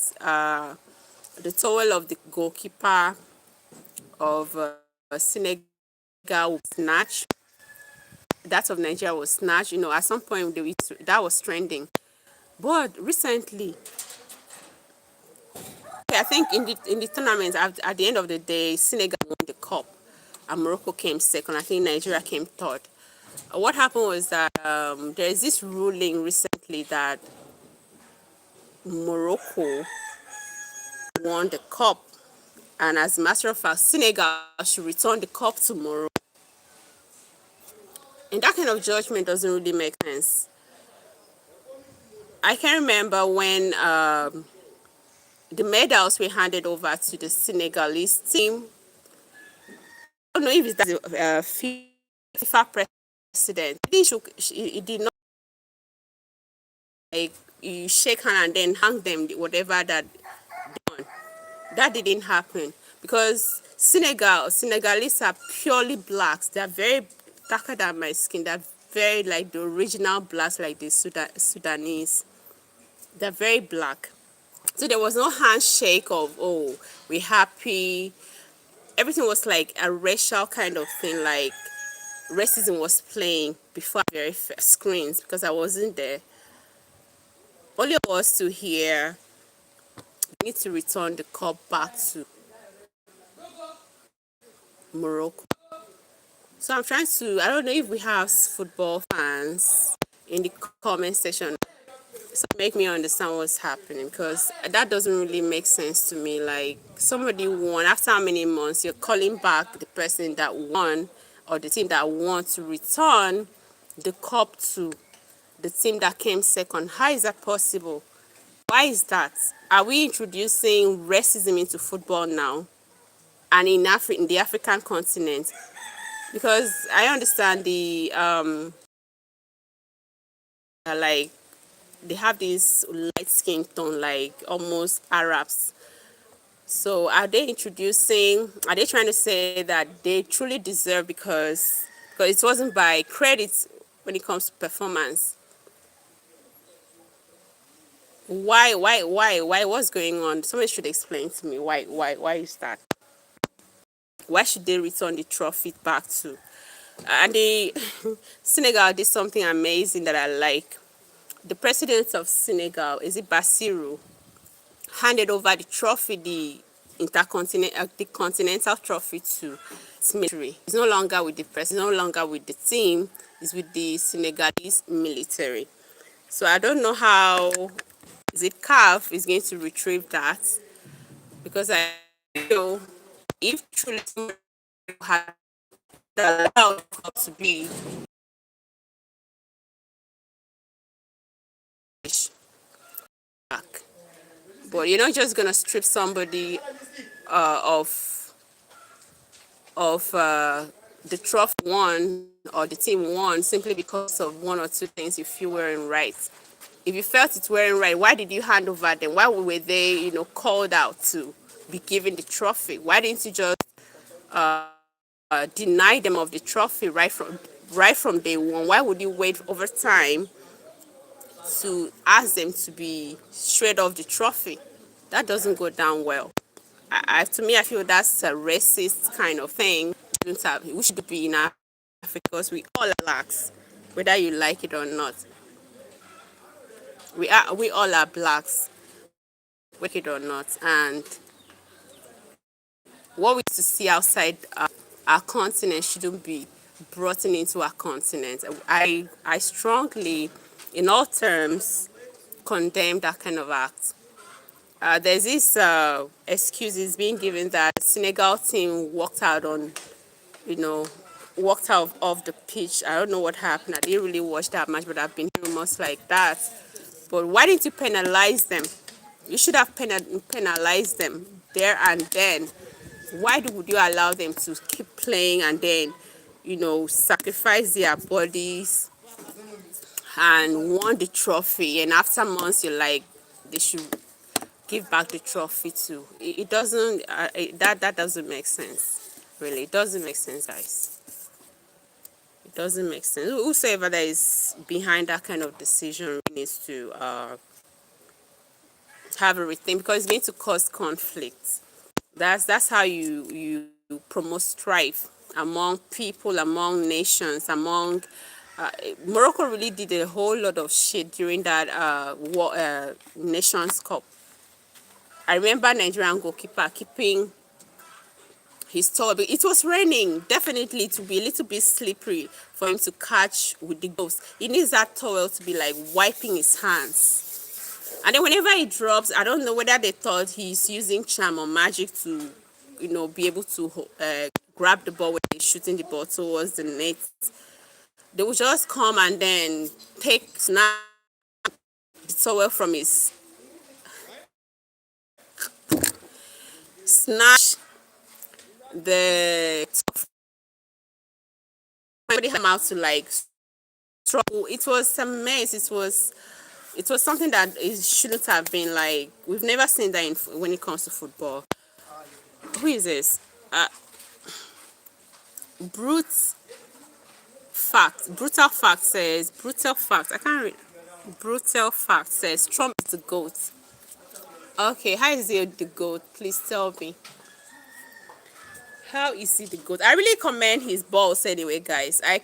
the towel of the goalkeeper of Senegal was snatched. That of Nigeria was snatched. You know, at some point that was trending. But recently, I think in the tournament, at the end of the day, Senegal won the cup, and Morocco came second. I think Nigeria came third. What happened was that there is this ruling recently that Morocco won the cup, and as a matter of fact, Senegal should return the cup to Morocco. And that kind of judgment doesn't really make sense. I can remember when the medals were handed over to the Senegalese team. I don't know if it's the FIFA president. I think he did not, like, you shake hand and then hang them, whatever that done. That didn't happen because Senegalese are purely blacks. They're very darker than my skin. They're very like the original blacks, like the Sudanese. They're very black. So there was no handshake of, oh, we're happy. Everything was like a racial kind of thing, like racism was playing before very first screens because I wasn't there. Only of us to hear we need to return the cup back to Morocco. So I'm trying to, I don't know if we have football fans in the comment section. So make me understand what's happening because that doesn't really make sense to me. Like somebody won after how many months you're calling back the person that won or the team that won to return the cup to the team that came second. How is that possible? Why is that? Are we introducing racism into football now and in the African continent? Because I understand the like they have this light skin tone like almost Arabs. So are they trying to say that they truly deserve because it wasn't by credit when it comes to performance? Why, what's going on? Somebody should explain to me why is that? Why should they return the trophy back to? And the Senegal did something amazing that I like. The president of Senegal, is it Bassirou, handed over the trophy, the continental trophy to its military. It's no longer with the president, no longer with the team, it's with the Senegalese military. So I don't know how is it CAF is going to retrieve that because I know if truly somebody had allowed God to be back, but you're not just gonna strip somebody of the trophy won or the team won simply because of one or two things you feel weren't right. If you felt it weren't right, why did you hand over them? Why were they, called out to be given the trophy? Why didn't you just deny them of the trophy right from day one? Why would you wait over time to ask them to be straight off the trophy? That doesn't go down well. To me, I feel that's a racist kind of thing. We should be in Africa because we all are blacks, whether you like it or not. We all are blacks, like it or not. And what we to see outside our continent shouldn't be brought into our continent. I strongly, in all terms, condemn that kind of act. There's this excuses being given that the Senegal team you know, walked out of the pitch. I don't know what happened. I didn't really watch that match, but I've been hearing rumors like that. But why didn't you penalize them? You should have penalized them there and then. Why would you allow them to keep playing and then, sacrifice their bodies and won the trophy? And after months, you're like, they should give back the trophy too. It doesn't. That doesn't make sense. Really, it doesn't make sense, guys. It doesn't make sense. Whosoever that is behind that kind of decision needs to have a rethink because it's going to cause conflict. That's how you promote strife among people, among nations, among Morocco really did a whole lot of shit during that Nations Cup. I remember Nigerian goalkeeper keeping his towel. It was raining. Definitely, it would be a little bit slippery for him to catch with the gloves. He needs that towel to be like wiping his hands. And then whenever he drops, I don't know whether they thought he's using charm or magic to, be able to grab the ball when he's shooting the ball towards the net. They would just come and then snap the towel from his, snatch the somebody him out to like struggle. It was a mess. It was something that it shouldn't have been. Like, we've never seen that when it comes to football. Who is this? Brute fact. Brutal fact. I can't read. Brutal fact says Trump is the GOAT. Okay, how is he the GOAT? Please tell me. How is he the GOAT? I really commend his balls anyway, guys. I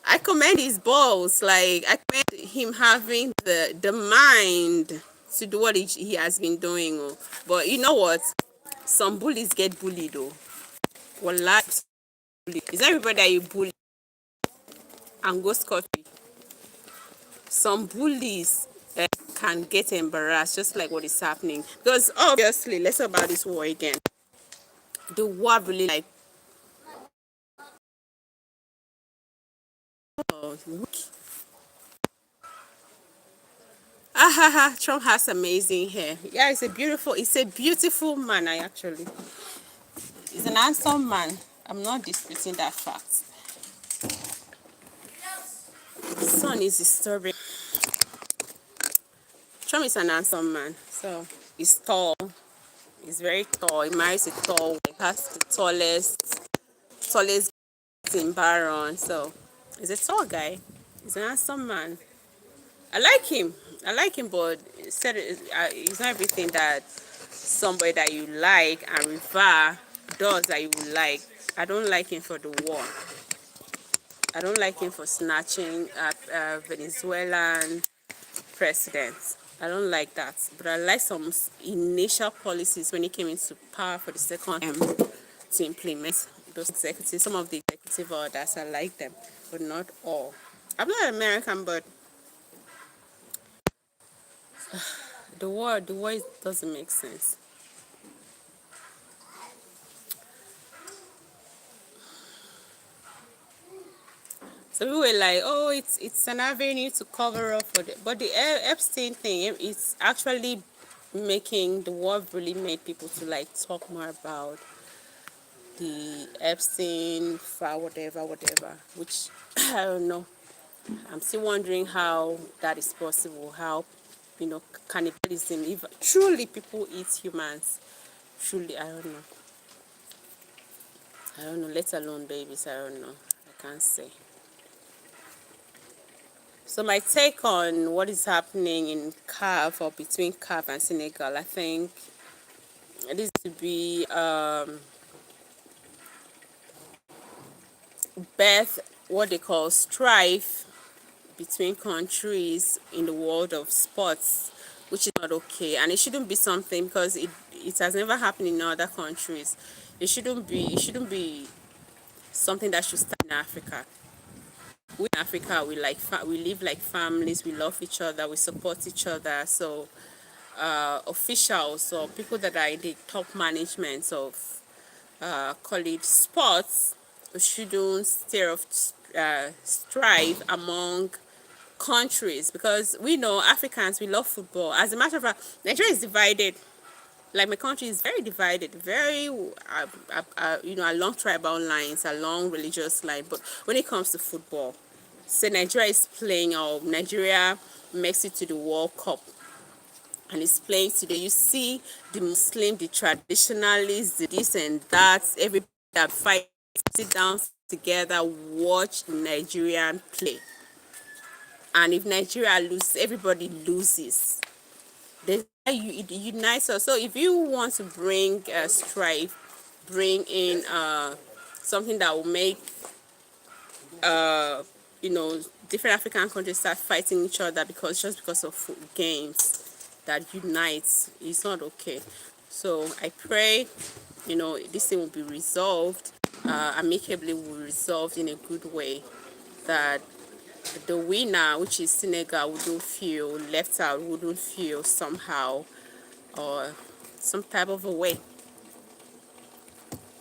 I commend his balls. Like, I commend him having the mind to do what he has been doing. Oh. But you know what? Some bullies get bullied though. Wallah, it's not everybody that you bully and go scot-free. Some bullies can get embarrassed, just like what is happening. Because obviously, let's talk about this war again. The war really like, oh, Trump has amazing hair. Yeah, it's a beautiful man. He's an handsome man. I'm not disputing that fact. The sun is disturbing. Trump is an handsome man. So he's tall. He's very tall. He marries a tall. He has the tallest in Baron. So he's a tall guy. He's an handsome man. I like him. But it's not everything that somebody that you like and revere does that you will like. I don't like him for the war. I don't like him for snatching at Venezuelan presidents. I don't like that. But I like some initial policies when he came into power for the second term to implement those some of the executive orders. I like them, but not all. I'm not American, but the war doesn't make sense. So we were like, oh, it's an avenue to cover up for the, but the Epstein thing, it's actually making the world really made people to like talk more about the Epstein file, whatever, which I don't know. I'm still wondering how that is possible. How, cannibalism, if truly people eat humans, truly, I don't know, let alone babies, I don't know. I can't say. So my take on what is happening in CAF or between CAF and Senegal, I think this to be birth what they call strife between countries in the world of sports, which is not okay, and it shouldn't be something because it has never happened in other countries. It shouldn't be something that should start in Africa. We in Africa, we live like families. We love each other. We support each other. So officials or people that are in the top management of college sports shouldn't stir of strife among countries, because we know Africans, we love football. As a matter of fact, Nigeria is divided. Like my country is very divided, very along tribal lines, along religious lines. But when it comes to football, say Nigeria is playing, or Nigeria makes it to the World Cup and is playing today, you see the Muslim, the traditionalists, the this and that, everybody that fight, sit down together, watch Nigerian play. And if Nigeria loses, everybody loses. It unites us. So if you want to bring strife, bring in something that will make different African countries start fighting each other just because of games that unites, is not okay. So I pray, this thing will be resolved, amicably, will be resolved in a good way, that the winner, which is Senegal, wouldn't feel left out, wouldn't feel somehow or some type of a way.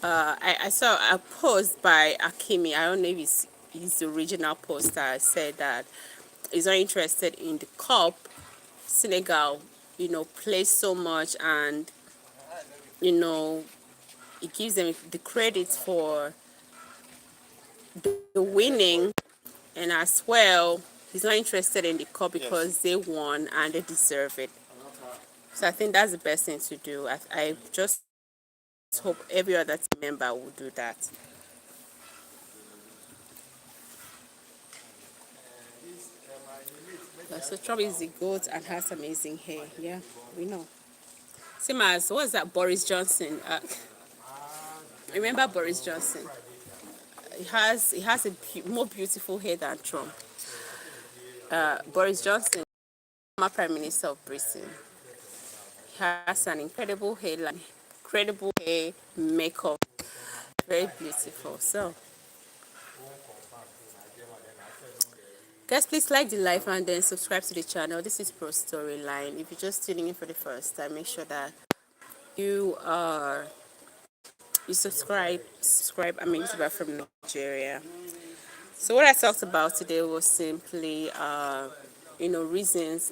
I saw a post by Akimi. I don't know if it's his original post that said that he's not interested in the cup. Senegal, plays so much, and you know it gives them the credit for the winning, and as well, he's not interested in the cup because they won and they deserve it. So I think that's the best thing to do. I just hope every other team member will do that. So Trump is the goat and has amazing hair. Yeah, we know. Same as, what's that, Boris Johnson? Remember Boris Johnson? He has a more beautiful hair than Trump. Boris Johnson, former Prime Minister of Britain, he has an incredible hairline, incredible hair, makeup, very beautiful. So, guys, please like the live and then subscribe to the channel. This is Pro Storyline. If you're just tuning in for the first time, make sure that you subscribe. I'm a YouTuber from Nigeria. So what I talked about today was simply reasons.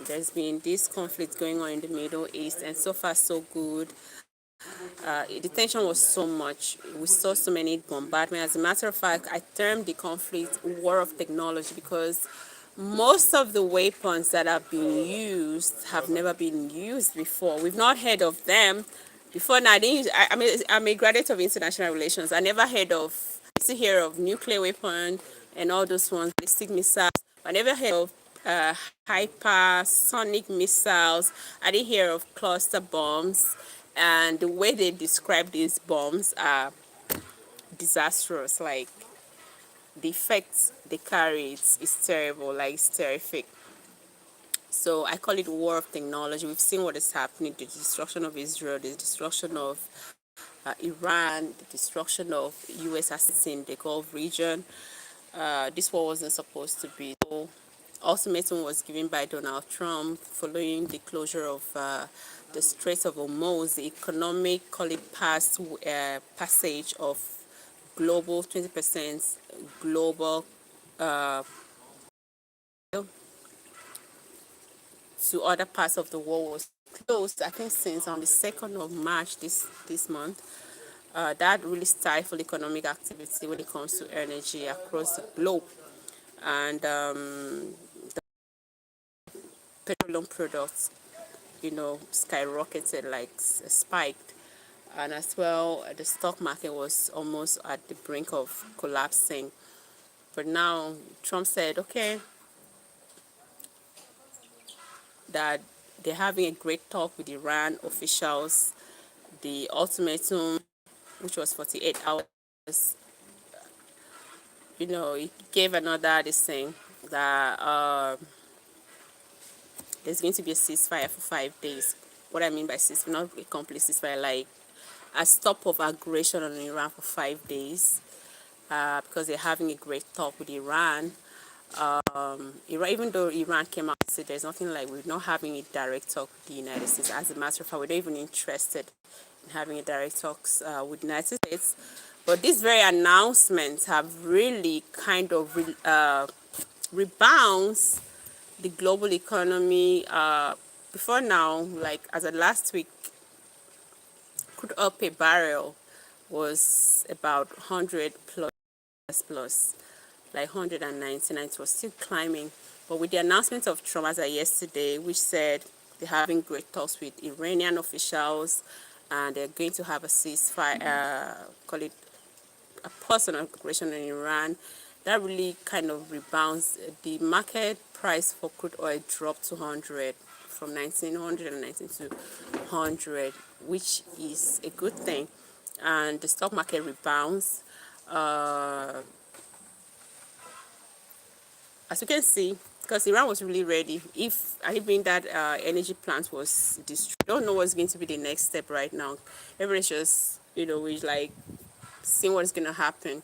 There's been this conflict going on in the Middle East, and so far so good. The tension was so much. We saw so many bombardments. As a matter of fact, I termed the conflict war of technology, because most of the weapons that have been used have never been used before. We've not heard of them before. Now, I'm a graduate of international relations. I never heard of, I used to hear of nuclear weapon and all those ones, ballistic missiles. I never heard of uh, hypersonic missiles. I didn't hear of cluster bombs. And the way they describe these bombs are disastrous. Like, the effects they carry, is terrible. Like, it's terrific. So I call it war of technology. We've seen what is happening: the destruction of Israel, the destruction of Iran, the destruction of U.S. assets in the Gulf region. This war wasn't supposed to be. So, ultimatum was given by Donald Trump following the closure of the Strait of Hormuz, the economic, call it passage of global 20% global uh, to other parts of the world was closed, I think since on the 2nd of March this month. That really stifled economic activity when it comes to energy across the globe. And petroleum products, skyrocketed, like spiked. And as well, the stock market was almost at the brink of collapsing. But now, Trump said, okay, that they're having a great talk with Iran officials. The ultimatum, which was 48 hours, it gave another this thing that there's going to be a ceasefire for 5 days. What I mean by ceasefire, not a complete ceasefire, like a stop of aggression on Iran for 5 days, because they're having a great talk with Iran. Iran, even though Iran came out and said there's nothing like we're not having a direct talk with the United States. As a matter of fact, we're not even interested in having a direct talks with the United States. But these very announcements have really kind of rebounds the global economy. Before now, like as of last week, crude oil per barrel was about 100 plus, like 199. It was still climbing. But with the announcement of Trump as of yesterday, which said they're having great talks with Iranian officials and they're going to have a ceasefire, call it a pause on aggression in Iran, that really kind of rebounds. The market price for crude oil dropped to 100 from 1919 to 100, which is a good thing. And the stock market rebounds. Uh, as you can see, because Iran was really ready. If even that energy plant was destroyed, don't know what's going to be the next step right now. Everybody's just, we're like seeing what's going to happen.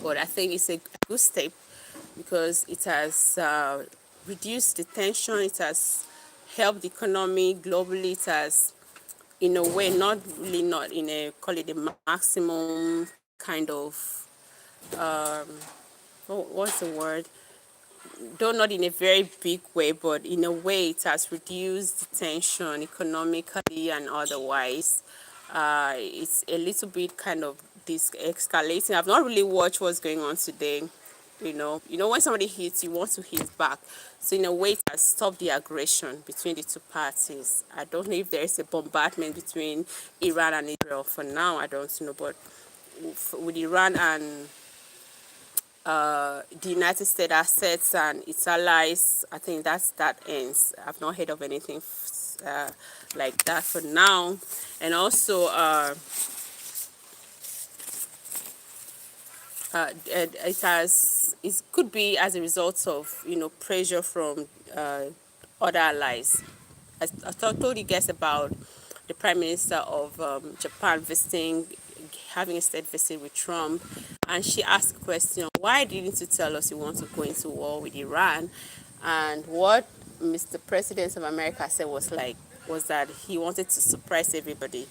But I think it's a good step because it has reduced the tension, it has helped the economy globally, it has, in a way, not really, not in a, call it a maximum kind of, what's the word? Though not in a very big way, but in a way it has reduced the tension economically and otherwise. It's a little bit kind of this escalating. I've not really watched what's going on today. When somebody hits, you want to hit back. So in a way, it has stopped the aggression between the two parties. I don't know if there is a bombardment between Iran and Israel for now. I don't know, but with Iran and the United States assets and its allies, I think that ends. I've not heard of anything like that for now. And also, it could be as a result of pressure from other allies. I told you guys about the Prime Minister of Japan visiting, having a state visit with Trump, and she asked a question: why didn't you tell us you want to go into war with Iran? And what Mr. President of America said was that he wanted to surprise everybody,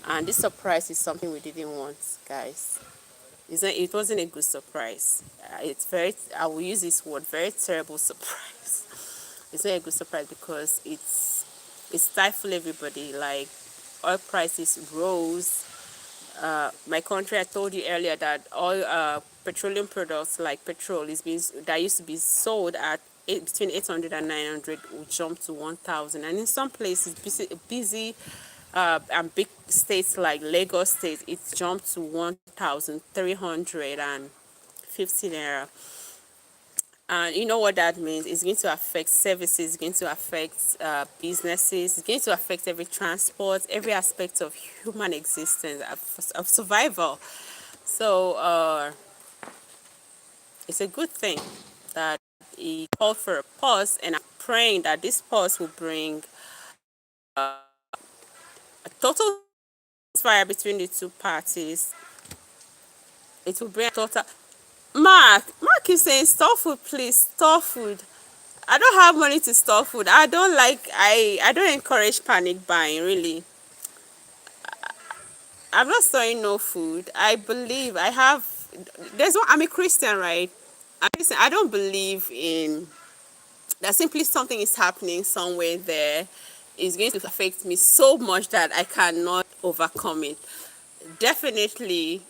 and this surprise is something we didn't want, guys. It wasn't a good surprise. I will use this word, very terrible surprise. It's not a good surprise because it stifled everybody. Like, oil prices rose. My country, I told you earlier that all petroleum products like petrol that used to be sold at between 800 and 900 will jump to 1,000. And in some places, busy and big states like Lagos State, it jumped to 1,350 naira. And you know what that means? It's going to affect services, it's going to affect businesses, it's going to affect every transport, every aspect of human existence, of survival. So it's a good thing that he called for a pause, and I'm praying that this pause will bring a total fire between the two parties. It will bring a total. Mark is saying store food, please, store food. I don't have money to store food. I don't encourage panic buying, really. I'm not storing no food. I believe I have, I'm a Christian, right? Listen, I don't believe in that simply something is happening somewhere there is going to affect me so much that I cannot overcome it. Definitely,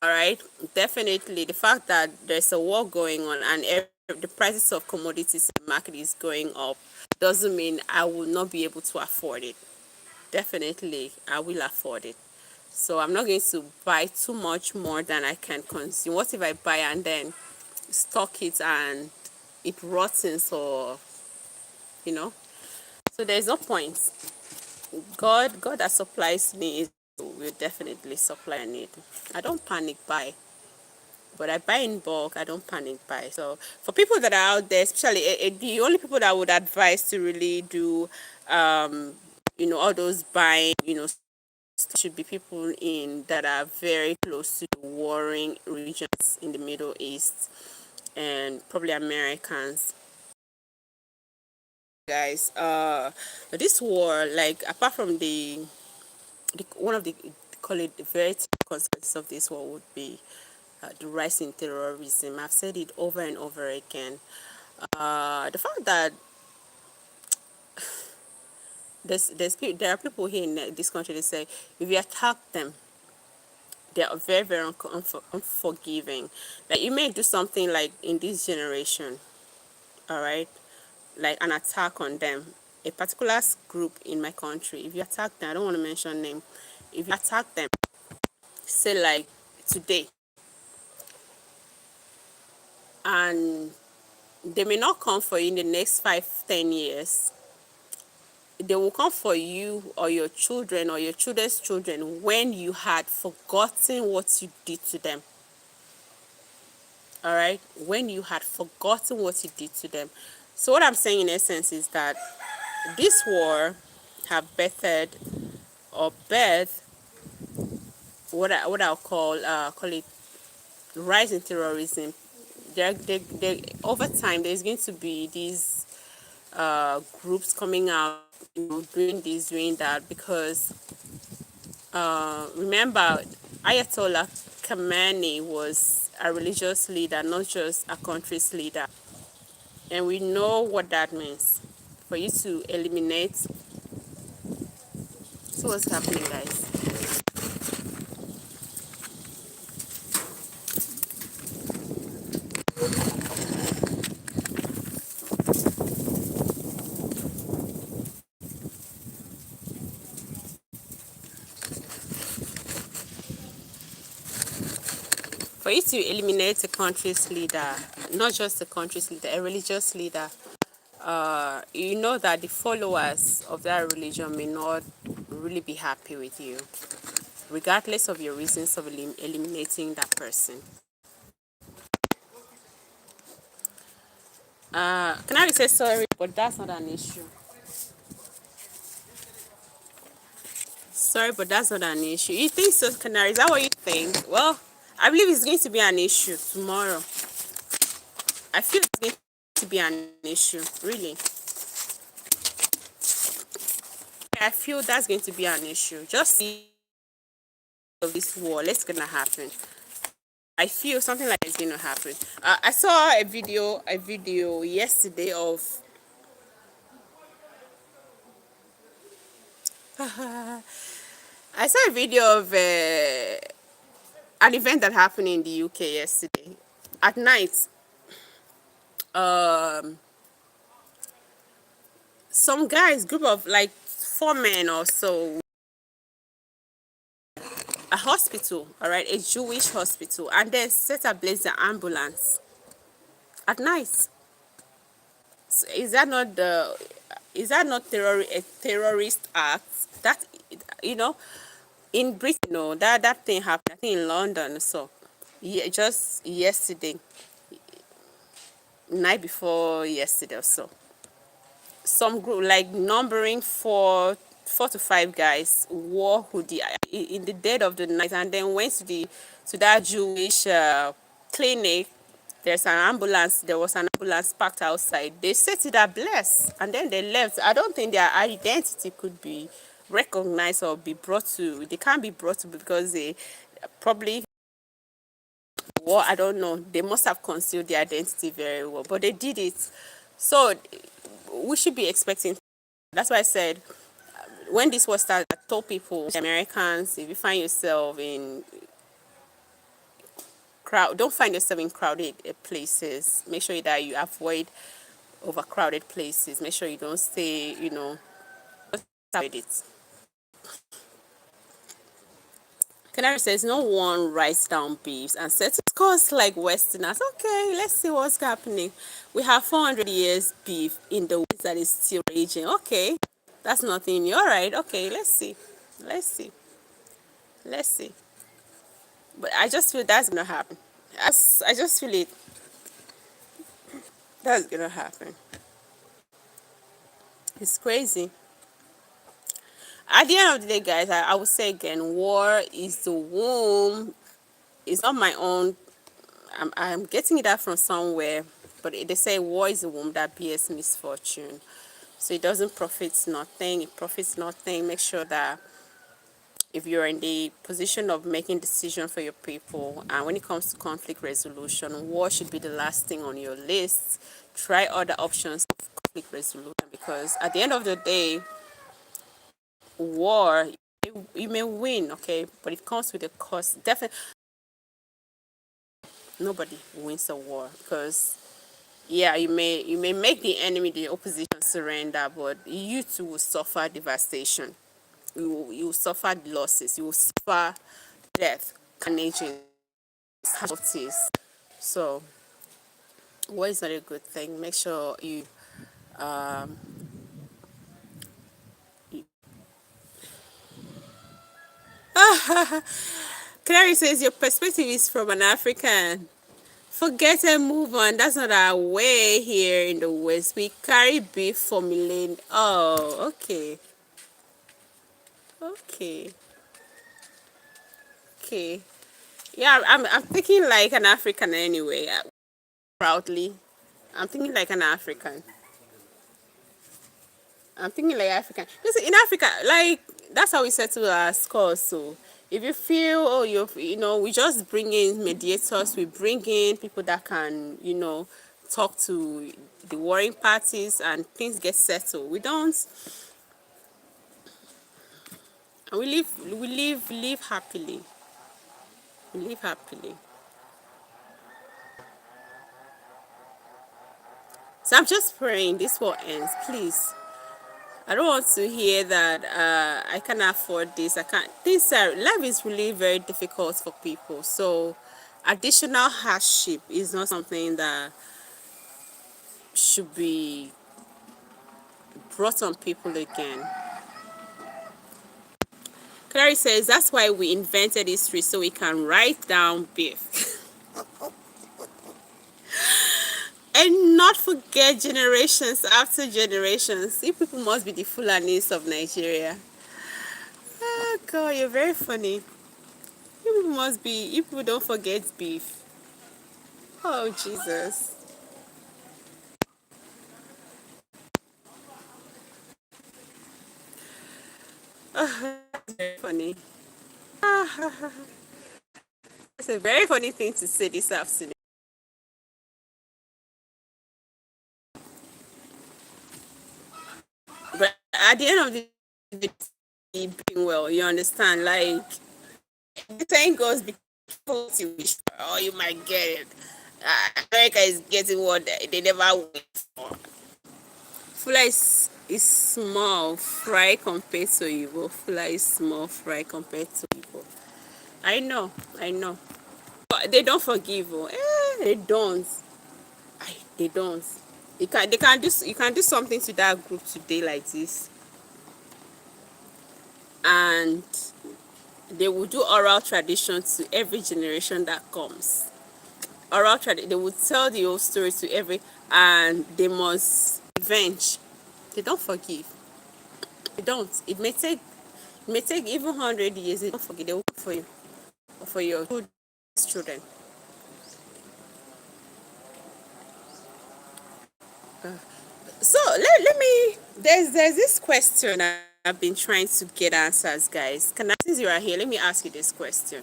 all right, definitely the fact that there's a war going on and the prices of commodities in the market is going up doesn't mean I will not be able to afford it. Definitely, I will afford it. So I'm not going to buy too much more than I can consume. What if I buy and then stock it and it rottens, or you know? So there's no point. God that supplies me will definitely supply a need. I don't panic buy, but I buy in bulk. I don't panic buy. So for people that are out there, especially the only people that I would advise to really do, all those buying, should be people in that are very close to the warring regions in the Middle East, and probably Americans. Guys, this war, like apart from the one of the call it the very consequences of this war would be the rise in terrorism. I've said it over and over again. The fact that there are people here in this country that say if you attack them, they are very very unforgiving. Like you may do something like in this generation, all right, like an attack on them, a particular group in my country. If you attack them, I don't want to mention name. If you attack them, say like today, and they may not come for you in the next 5, 10 years. They will come for you or your children or your children's children when you had forgotten what you did to them. All right, when you had forgotten what you did to them. So what I'm saying in essence is that this war have bettered or birth what I'll call it rise in terrorism. Over time there's going to be these groups coming out, doing this, doing that, because remember, Ayatollah Khamenei was a religious leader, not just a country's leader, and we know what that means. For you to eliminate, so what's happening, guys? For you to eliminate a country's leader, not just a country's leader, a religious leader, you know that the followers of that religion may not really be happy with you, regardless of your reasons of eliminating that person. Can I say sorry? But that's not an issue. Sorry, but that's not an issue. You think so, Canary? Is that what you think? Well, I believe it's going to be an issue tomorrow. I feel it's going to be an issue, really. I feel that's going to be an issue. Just see of this war, what's gonna happen. I feel something like it's going to happen. I saw a video yesterday of I saw a video of an event that happened in the UK yesterday at night. Um, some guys, group of like 4 men or so, a hospital, all right, a Jewish hospital, and then set ablaze the ambulance at night. So is that not a terrorist act? That you know, in Britain, no, that thing happened. I think in London. So, yeah, just yesterday, night before yesterday or so, some group like numbering four to five guys wore hoodie in the dead of the night, and then went to that Jewish clinic. There was an ambulance parked outside. They set it ablaze and then they left. I don't think their identity could be recognized or be brought to, they can't be brought to because they probably war. I don't know. They must have concealed their identity very well, but they did it. So we should be expecting. That's why I said when this was started, I told people, Americans, if you find yourself in don't find yourself in crowded places. Make sure that you avoid overcrowded places. Make sure you don't stay, just avoid it. Canary says no one writes down beefs and sets scores like Westerners. Okay, let's see what's happening. We have 400 years beef in the West that is still raging. Okay, that's nothing new. All right, okay, let's see. Let's see. Let's see. But I just feel that's gonna happen. I just feel it. That's gonna happen. It's crazy. At the end of the day, guys, I would say again, war is the womb. It's not my own. I'm getting it out from somewhere, but they say war is the womb that bears misfortune. So it doesn't profit nothing. It profits nothing. Make sure that if you're in the position of making decisions for your people, and when it comes to conflict resolution, war should be the last thing on your list. Try other options of conflict resolution, because at the end of the day, war, you may win, okay, but it comes with a cost. Definitely nobody wins a war, because yeah, you may make the enemy, the opposition, surrender, but you too will suffer devastation. You will suffer losses. You will suffer death, carnage, casualties. So war is not a good thing. Make sure um you Clary says your perspective is from an African. Forget and move on. That's not our way here in the West. We carry beef formulating. Oh, okay. Okay. Okay. Yeah, I'm thinking like an African anyway. Proudly. I'm thinking like an African. I'm thinking like African. Because in Africa, like that's how we settle our scores. So if you feel, oh, we just bring in mediators. We bring in people that can, talk to the warring parties, and things get settled. We don't, and we live happily. We live happily. So I'm just praying this war ends, please. I don't want to hear that I can't afford this. I can't. Life is really very difficult for people. So additional hardship is not something that should be brought on people again. Clary says that's why we invented history, so we can write down beef and not forget generations after generations. You people must be the Fulanis of Nigeria. Oh God, you're very funny. You people don't forget beef. Oh Jesus. That's very funny. It's a very funny thing to say this afternoon. But at the end of the day, being well, you understand? Like, the saying goes, be careful what you wish for, or you might get it. America is getting what they never wait for. Fula is small fry compared to Igbo. Fula is small fry compared to Igbo. I know. But they don't forgive. Oh. They don't. They don't. You can do something to that group today like this, and they will do oral tradition to every generation that comes. Oral tradition. They will tell the old story to every, and they must revenge. They don't forgive. They don't. It may take even 100 years. They don't forgive. They will for you or for your children. So let me. There's this question I've been trying to get answers, guys. Since you are here, let me ask you this question.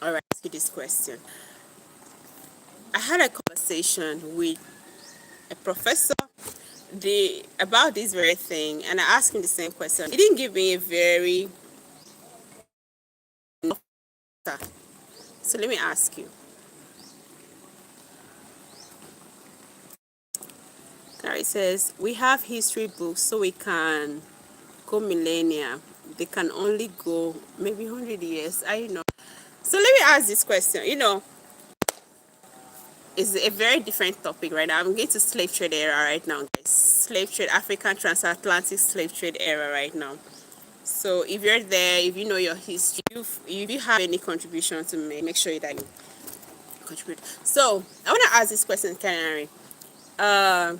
All right, ask you this question. I had a conversation with a professor about this very thing, and I asked him the same question. He didn't give me a very answer. So let me ask you. Carrie says we have history books so we can go millennia. They can only go maybe 100 years. I know. So let me ask this question. It's a very different topic right now. I'm going to slave trade era right now, guys. Slave trade, African transatlantic slave trade era right now. So if you're there, if you know your history, if you have any contribution to make sure that you contribute. So I want to ask this question, Canary. Uh,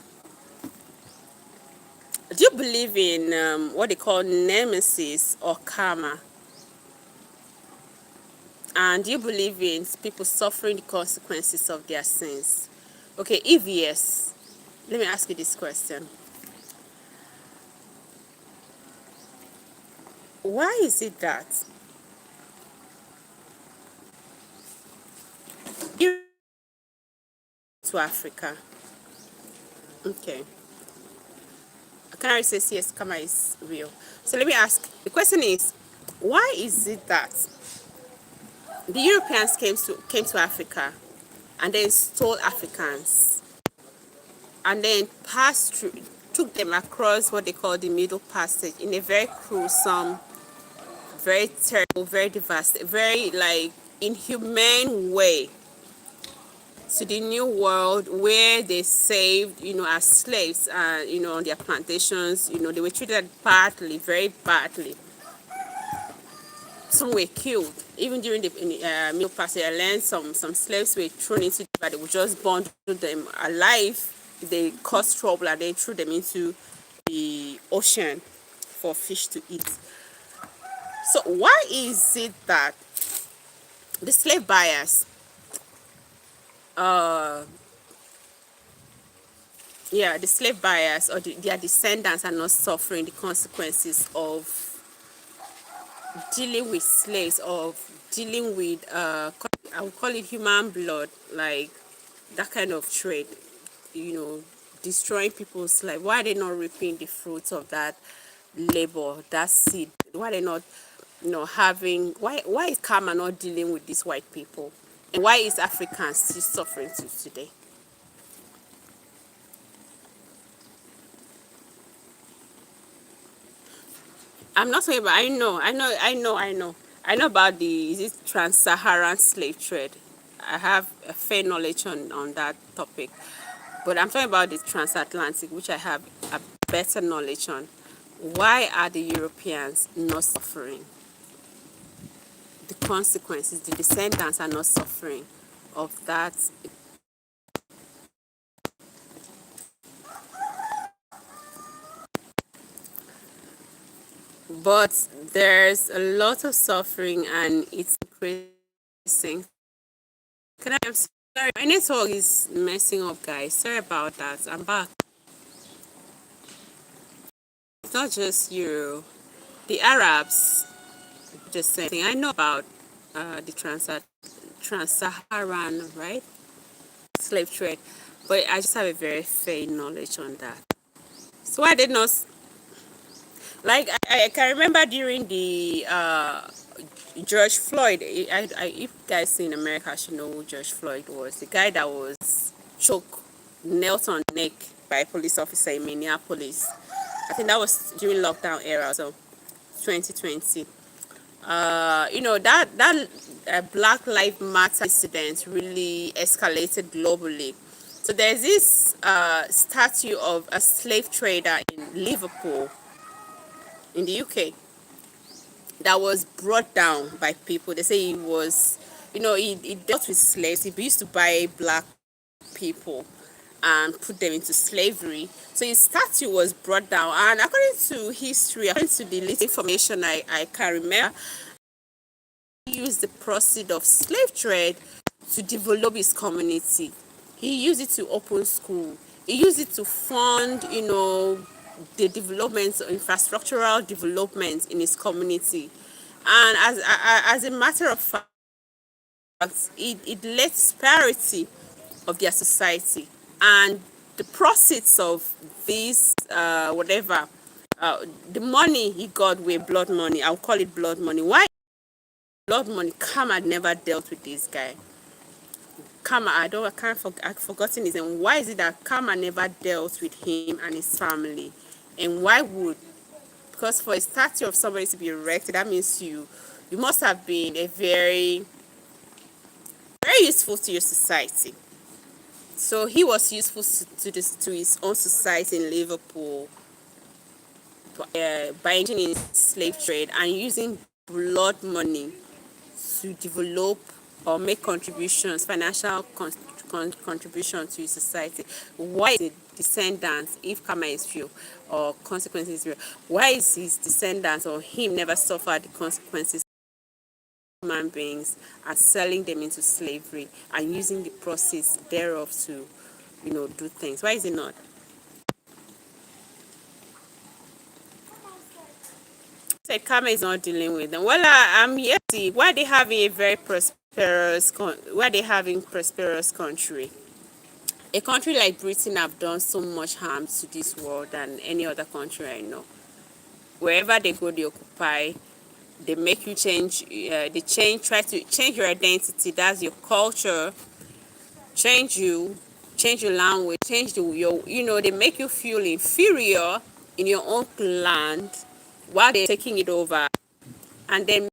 do you believe in what they call nemesis or karma? And do you believe in people suffering the consequences of their sins? Okay, if yes, let me ask you this question. Why is it that you to Africa? Okay. Canary says yes, karma is real. So let me ask, the question is, why is it that the Europeans came to Africa and then stole Africans and then passed through, took them across what they call the Middle Passage in a very gruesome, very terrible, very devastating, very like inhumane way to the new world where they saved, as slaves, on their plantations, they were treated badly, very badly. Some were killed. Even during the Middle Passage, I learned some slaves were thrown into the river. They would just bundle them alive if they caused trouble and then threw them into the ocean for fish to eat. So why is it that the slave buyers, uh, the slave buyers or their descendants are not suffering the consequences of dealing with slaves, of dealing with, I would call it human blood, like that kind of trade, you know, destroying people's life? Why are they not reaping the fruits of that labor, that seed? Why are they not, why is karma not dealing with these white people? And why is Africans still suffering to today? I'm not talking about, I know about the, is it trans-Saharan slave trade. I have a fair knowledge on that topic. But I'm talking about the transatlantic, which I have a better knowledge on. Why are the Europeans not suffering the consequences? The descendants are not suffering of that. But there's a lot of suffering and it's increasing. I'm sorry, my network is messing up, guys. Sorry about that. I'm back. It's not just you. The Arabs, just saying. I know about the trans-Saharan, right? Slave trade. But I just have a very fair knowledge on that. So I did not, like, I can remember during the George Floyd. If you guys in America should know who George Floyd was. The guy that was choked, knelt on neck by a police officer in Minneapolis. I think that was during lockdown era, so 2020. That Black Lives Matter incident really escalated globally. So there's this statue of a slave trader in Liverpool, in the UK, that was brought down by people. They say he was, he dealt with slaves. He used to buy black people and put them into slavery. So his statue was brought down. And according to history, according to the little information I can remember, he used the proceeds of slave trade to develop his community. He used it to open school. He used it to fund, the development, infrastructural development in his community. And as a matter of fact, it led to prosperity of their society, and the proceeds of this whatever the money he got with blood money. I'll call it blood money. Why blood money? Karma never dealt with this guy. Karma, I've forgotten his name. Why is it that Karma never dealt with him and his family? And why would, because for a statue of somebody to be erected, that means you must have been a very useful to your society. So he was useful to his own society in Liverpool by engaging in slave trade and using blood money to develop or make contributions, financial contribution to his society. Why is the descendants, if karma is real or consequences is real, why is his descendants or him never suffered the consequences of human beings and selling them into slavery and using the proceeds thereof to, do things? Why is it not? Said karma is not dealing with them. Well, I'm here to see why they having a very why they having prosperous country. A country like Britain have done so much harm to this world than any other country I know. Wherever they go, they occupy. They make you change. Try to change your identity. That's your culture. Change you, change your language, change your. They make you feel inferior in your own land while they're taking it over, and then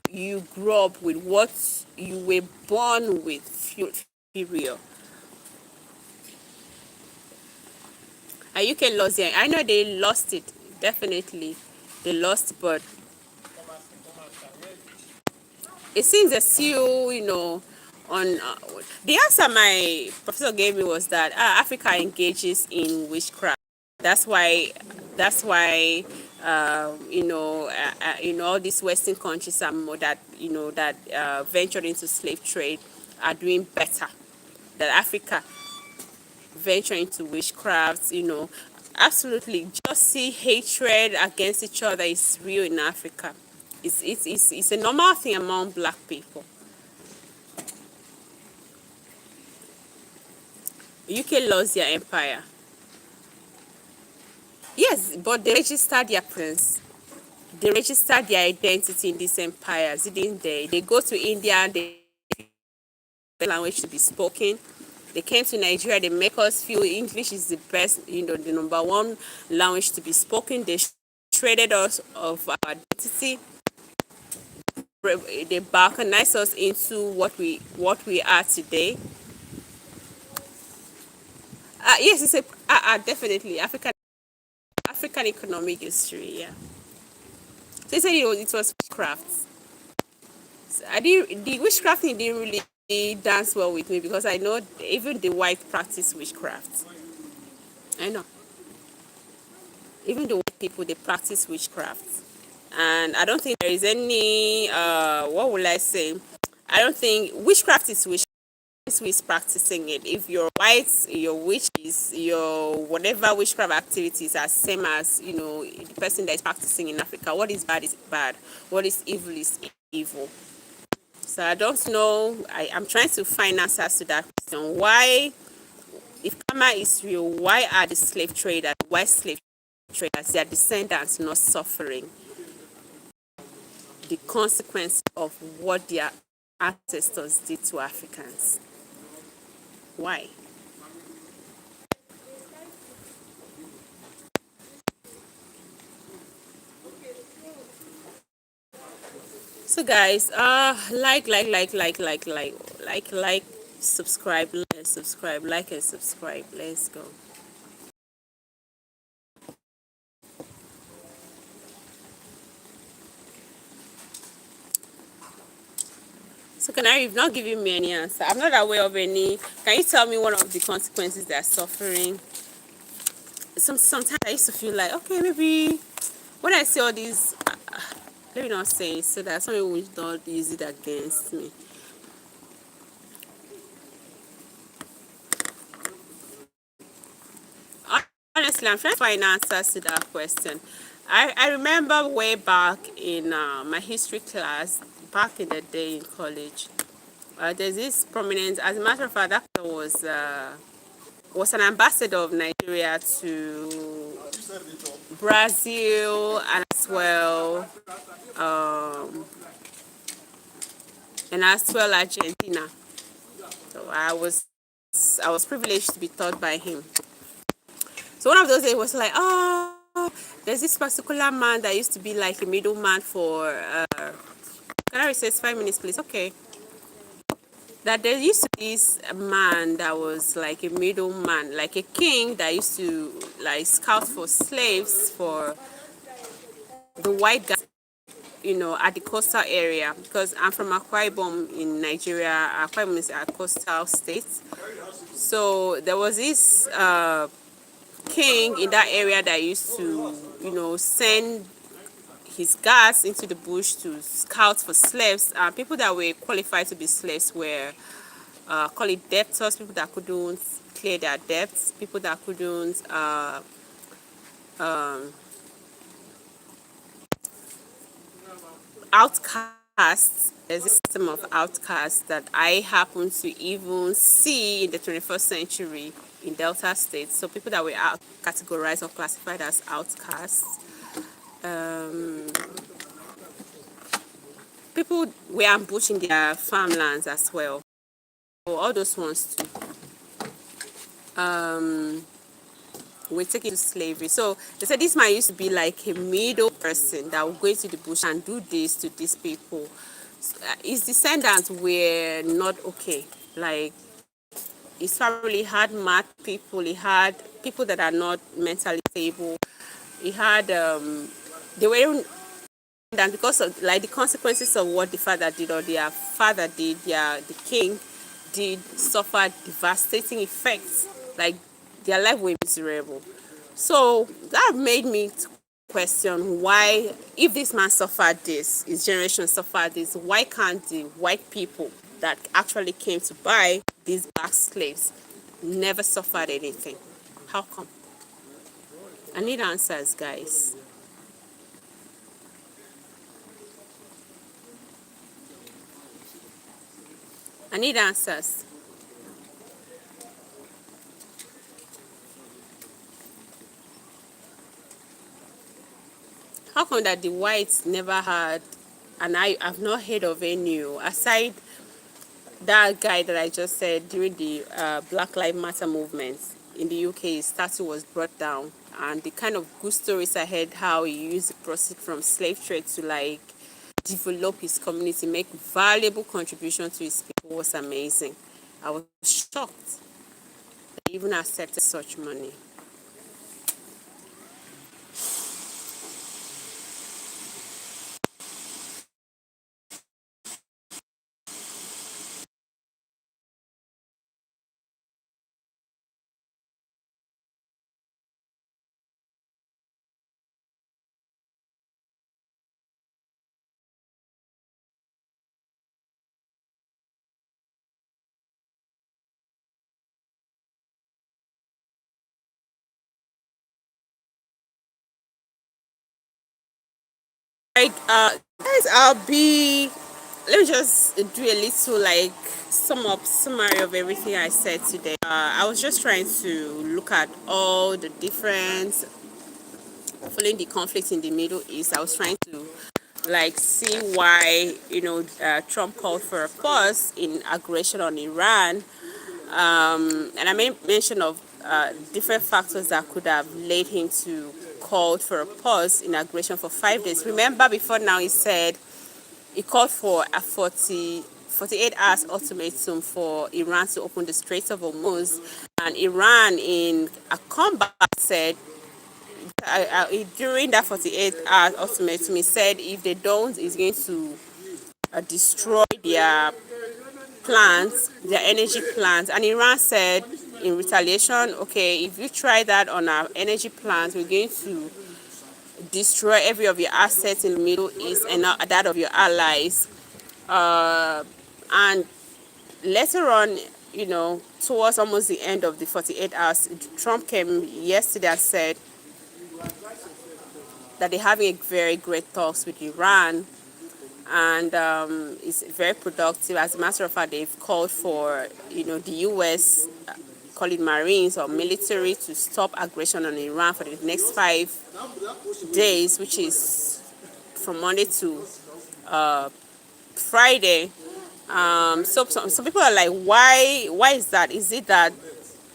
you grow up with what you were born with, inferior. And UK lost it. I know they lost it. Definitely, they lost, but it seems they're still, on. The answer my professor gave me was that Africa engages in witchcraft. That's why. That's why. All these Western countries are more that ventured into slave trade are doing better than Africa venture into witchcraft. Absolutely, just see hatred against each other is real in Africa. It's a normal thing among black people. UK lost their empire. Yes, but they registered their prince. They registered their identity in these empires, didn't they? They go to India, the language to be spoken. They came to Nigeria, they make us feel English is the best, the number one language to be spoken. They traded us of our identity. They balkanized us into what we are today. Yes, it's a definitely African economic history. Yeah. So they said it was witchcraft. So the witchcraft thing didn't really dance well with me because I know even the white practice witchcraft. I know even the white people they practice witchcraft, and I don't think there is any what will I say? I don't think witchcraft is witchcraft. Who is practicing it? If you're white, your witches, your whatever witchcraft activities are same as the person that is practicing in Africa. What is bad is bad. What is evil. So I don't know. I'm trying to find answers to that question. Why, if karma is real, why are the slave traders, white slave traders, their descendants not suffering the consequence of what their ancestors did to Africans? Why? So guys, like, subscribe, like and subscribe. Let's go. So Canary, you've not given me any answer. I'm not aware of any. Can you tell me one of the consequences they are suffering? Sometimes I used to feel like, okay, maybe when I see all these, let me not say it so that someone will not use it against me. Honestly, I'm trying to find answers to that question. I remember way back in my history class, back in the day in college, There's this prominent, as a matter of fact, that was an ambassador of Nigeria to Brazil and as well, um, Argentina. So I was privileged to be taught by him. So one of those days was like, oh, there's this particular man that used to be like a middleman for. Can I recess 5 minutes, please? Okay. That there used to be this man that was like a middleman, like a king that used to like scout for slaves for the white guys, at the coastal area. Because I'm from Akwa Ibom in Nigeria. Akwa Ibom is a coastal state. So there was this king in that area that used to, send his guards into the bush to scout for slaves. People that were qualified to be slaves were, call it debtors, people that couldn't clear their debts, people that couldn't outcasts. There's a system of outcasts that I happen to even see in the 21st century in Delta State. So people that were categorized or classified as outcasts. Um, People were ambushed in their farmlands as well. So all those ones too. Were taken to slavery. So they said this man used to be like a middle person that would go into the bush and do this to these people. His descendants were not okay. Like, his family had mad people. He had people that are not mentally stable. He had they were, and because of like the consequences of what the father did or their father did, the king did suffer devastating effects. Like, their life was miserable. So that made me to question why, if this man suffered this, his generation suffered this, why can't the white people that actually came to buy these black slaves never suffered anything? How come? I need answers, guys. I need answers. How come that the whites never had, and I've not heard of any, aside that guy that I just said during the Black Lives Matter movement in the UK, his statue was brought down, and the kind of good stories I heard how he used the proceeds from slave trade to like develop his community, make valuable contribution to his people was amazing. I was shocked that he even accepted such money. Like, guys, let me just do a little like summary of everything I said today. I was just trying to look at all the different, following the conflict in the Middle East. I was trying to like see why, Trump called for a pause in aggression on Iran, and I made mention of different factors that could have led him to call for a pause in aggression for 5 days. Remember, before now he said he called for a 48 hours ultimatum for Iran to open the Straits of Hormuz, and Iran, in a comeback, said during that 48 hours ultimatum, he said if they don't, he's going to destroy their plants, their energy plants. And Iran said in retaliation, okay, if you try that on our energy plants, we're going to destroy every of your assets in the Middle East and not that of your allies. And later on, towards almost the end of the 48 hours, Trump came yesterday and said that they're having a very great talks with Iran, and it's very productive. As a matter of fact, they've called for, the U.S. Call it Marines or military to stop aggression on Iran for the next 5 days, which is from Monday to Friday. So some people are like, why is that? Is it that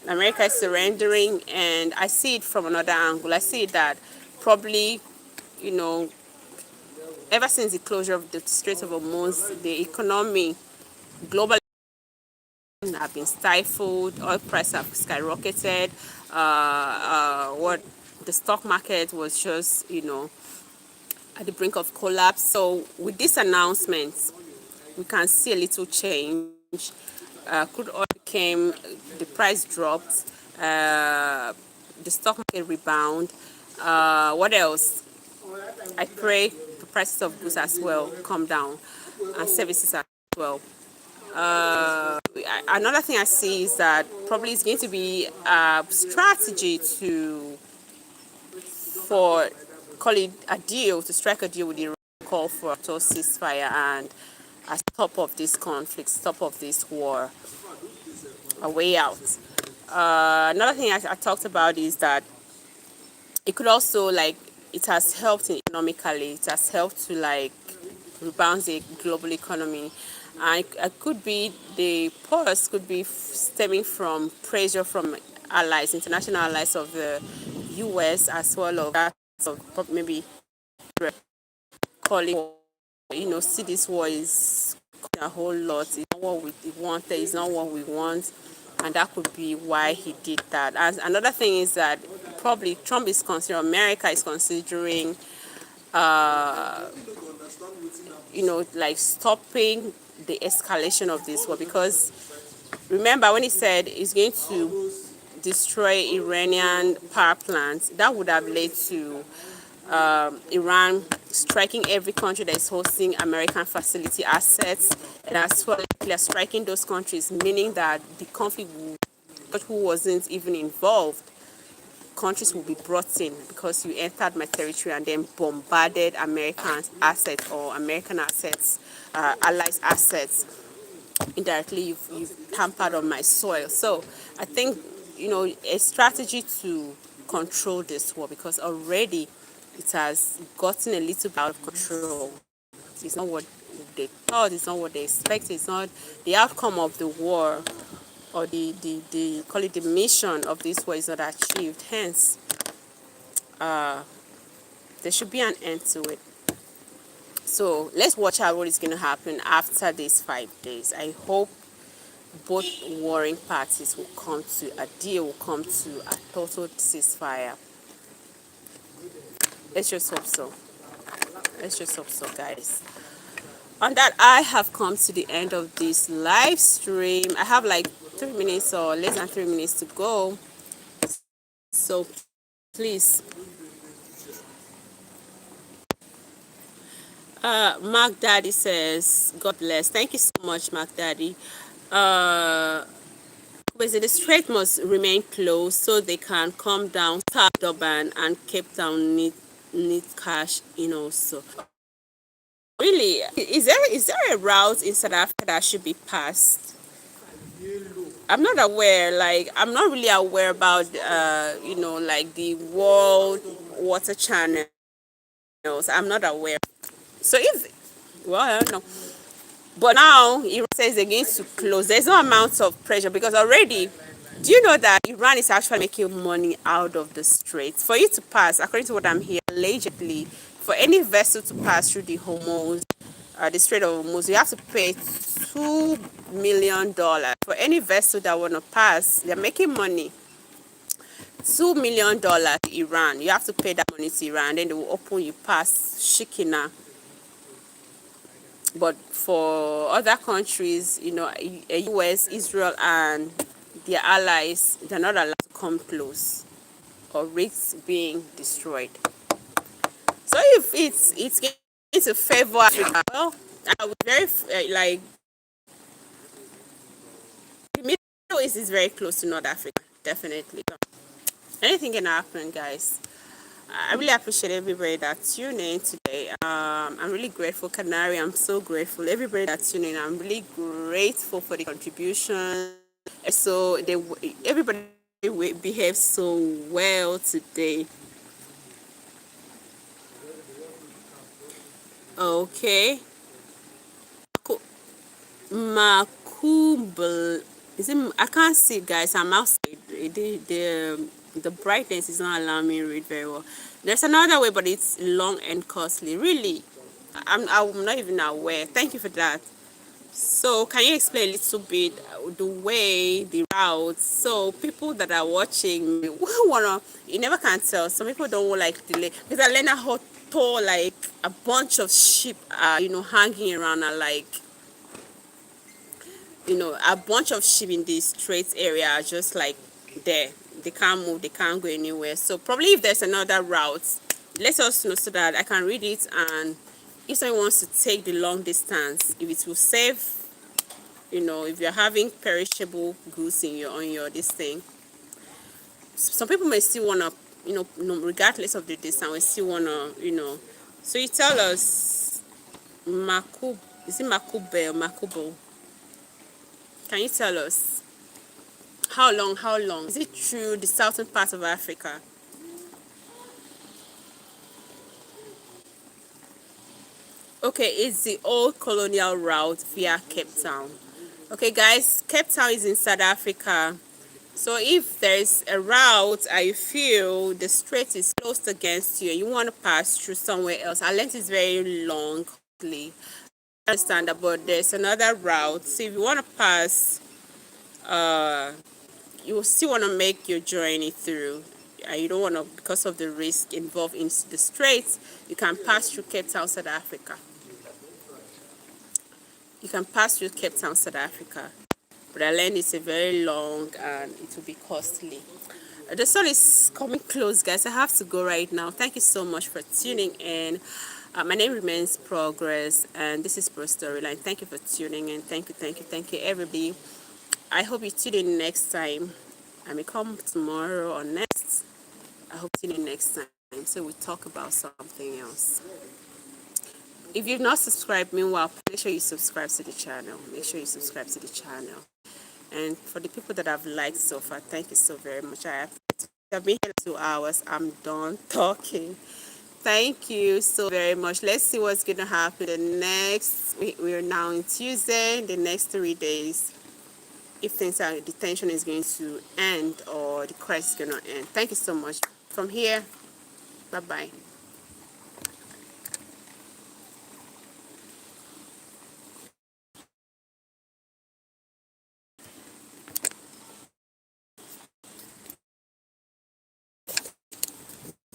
America is surrendering? And I see it from another angle. I see it that probably, you know, ever since the closure of the Strait of Hormuz, the economy, global have been stifled, oil prices have skyrocketed, what the stock market was just, at the brink of collapse. So with this announcement, we can see a little change. Crude oil came, the price dropped, the stock market rebound. What else? I pray the prices of goods as well come down and services as well. Another thing I see is that probably it's going to be a strategy for call it a deal, to strike a deal with Iran, call for a total ceasefire and a stop of this conflict, stop of this war, a way out. Another thing I talked about is that it could also, like, it has helped economically. It has helped to, like, rebound the global economy. And it could be the pause could be stemming from pressure from allies, international allies of the U.S. as well of that of maybe calling, see this war is a whole lot. It's not what we wanted. It's not what we want, and that could be why he did that. And another thing is that probably Trump is considering, America is considering, like stopping the escalation of this war, because remember when he said he's going to destroy Iranian power plants, that would have led to Iran striking every country that is hosting American facility assets, and as well as striking those countries, meaning that the conflict who wasn't even involved, countries will be brought in because you entered my territory and then bombarded American assets or American assets, allies' assets. Indirectly, you've tampered on my soil. So I think, a strategy to control this war, because already it has gotten a little bit out of control. It's not what they thought, it's not what they expected, it's not the outcome of the war, or the call it the mission of this war is not achieved. Hence, there should be an end to it. So let's watch out what is going to happen after these 5 days. I hope both warring parties will come to a deal, will come to a total ceasefire. Let's just hope so. Let's just hope so, guys. On that, I have come to the end of this live stream. I have like 3 minutes or less than 3 minutes to go. So please. Mark Daddy says, God bless. Thank you so much, Mark Daddy. The strait must remain closed so they can come down Durban and Cape Town need cash in also. Really, is there a route in South Africa that should be passed? I'm not aware. Like, I'm not really aware about like the World Water Channels. I'm not aware. So I don't know. But now Iran says they're going to close. There's no amount of pressure, because already, do you know that Iran is actually making money out of the strait? For you to pass, according to what I'm hearing, allegedly, for any vessel to pass through the Hormuz, the Strait of Hormuz, you have to pay $2 million. For any vessel that want to pass, they're making money. $2 million to Iran. You have to pay that money to Iran, then they will open you past Shikina. But for other countries, US, Israel, and their allies, they're not allowed to come close or risk being destroyed. So if it's going to favor Africa, well, I would very the Middle East is very close to North Africa, definitely. Anything can happen, guys. I really appreciate everybody that tuned in today. I'm really grateful, Canary. I'm so grateful. Everybody that tuned in, I'm really grateful for the contribution. So everybody behaved so well today. Okay. Cool. Makubal. Is it? I can't see it, guys. I'm outside. The brightness is not allowing me to read very well. There's another way, but it's long and costly. Really, I'm not even aware. Thank you for that. So, can you explain a little bit the way, the route? So, people that are watching wanna, you never can tell. Some people don't want like delay because I learned how tall like a bunch of sheep are, hanging around and like, a bunch of sheep in the straight area are just like there. They can't move, they can't go anywhere. So, probably if there's another route, let us know so that I can read it, and if someone wants to take the long distance, if it will save, if you're having perishable goods in your on your this thing, some people may still wanna, regardless of the distance, we still wanna, So you tell us, Makub, is it Makube or Makubo? Can you tell us how long? How long is it through the southern part of Africa? Okay, it's the old colonial route via Cape Town. Okay, guys, Cape Town is in South Africa. So if there's a route I feel the strait is closed against you and you want to pass through somewhere else, our length is very long. I understand that, but there's another route. So if you want to pass, uh, you still want to make your journey through. You don't want to, because of the risk involved in the straits, you can pass through Cape Town, South Africa. You can pass through Cape Town, South Africa. But the land is a very long and it will be costly. The sun is coming close, guys. I have to go right now. Thank you so much for tuning in. My name remains Progress, and this is Pro Storyline. Thank you for tuning in. Thank you, everybody. I hope you tune in next time. I may come tomorrow or next. I hope you tune in next time so we talk about something else. If you've not subscribed, meanwhile, make sure you subscribe to the channel. Make sure you subscribe to the channel. And for the people that have liked so far, thank you so very much. I've been here 2 hours. I'm done talking. Thank you so very much. Let's see what's going to happen the next. We're now on Tuesday, the next 3 days. If the tension is going to end or the crisis is going to end. Thank you so much. From here, bye-bye.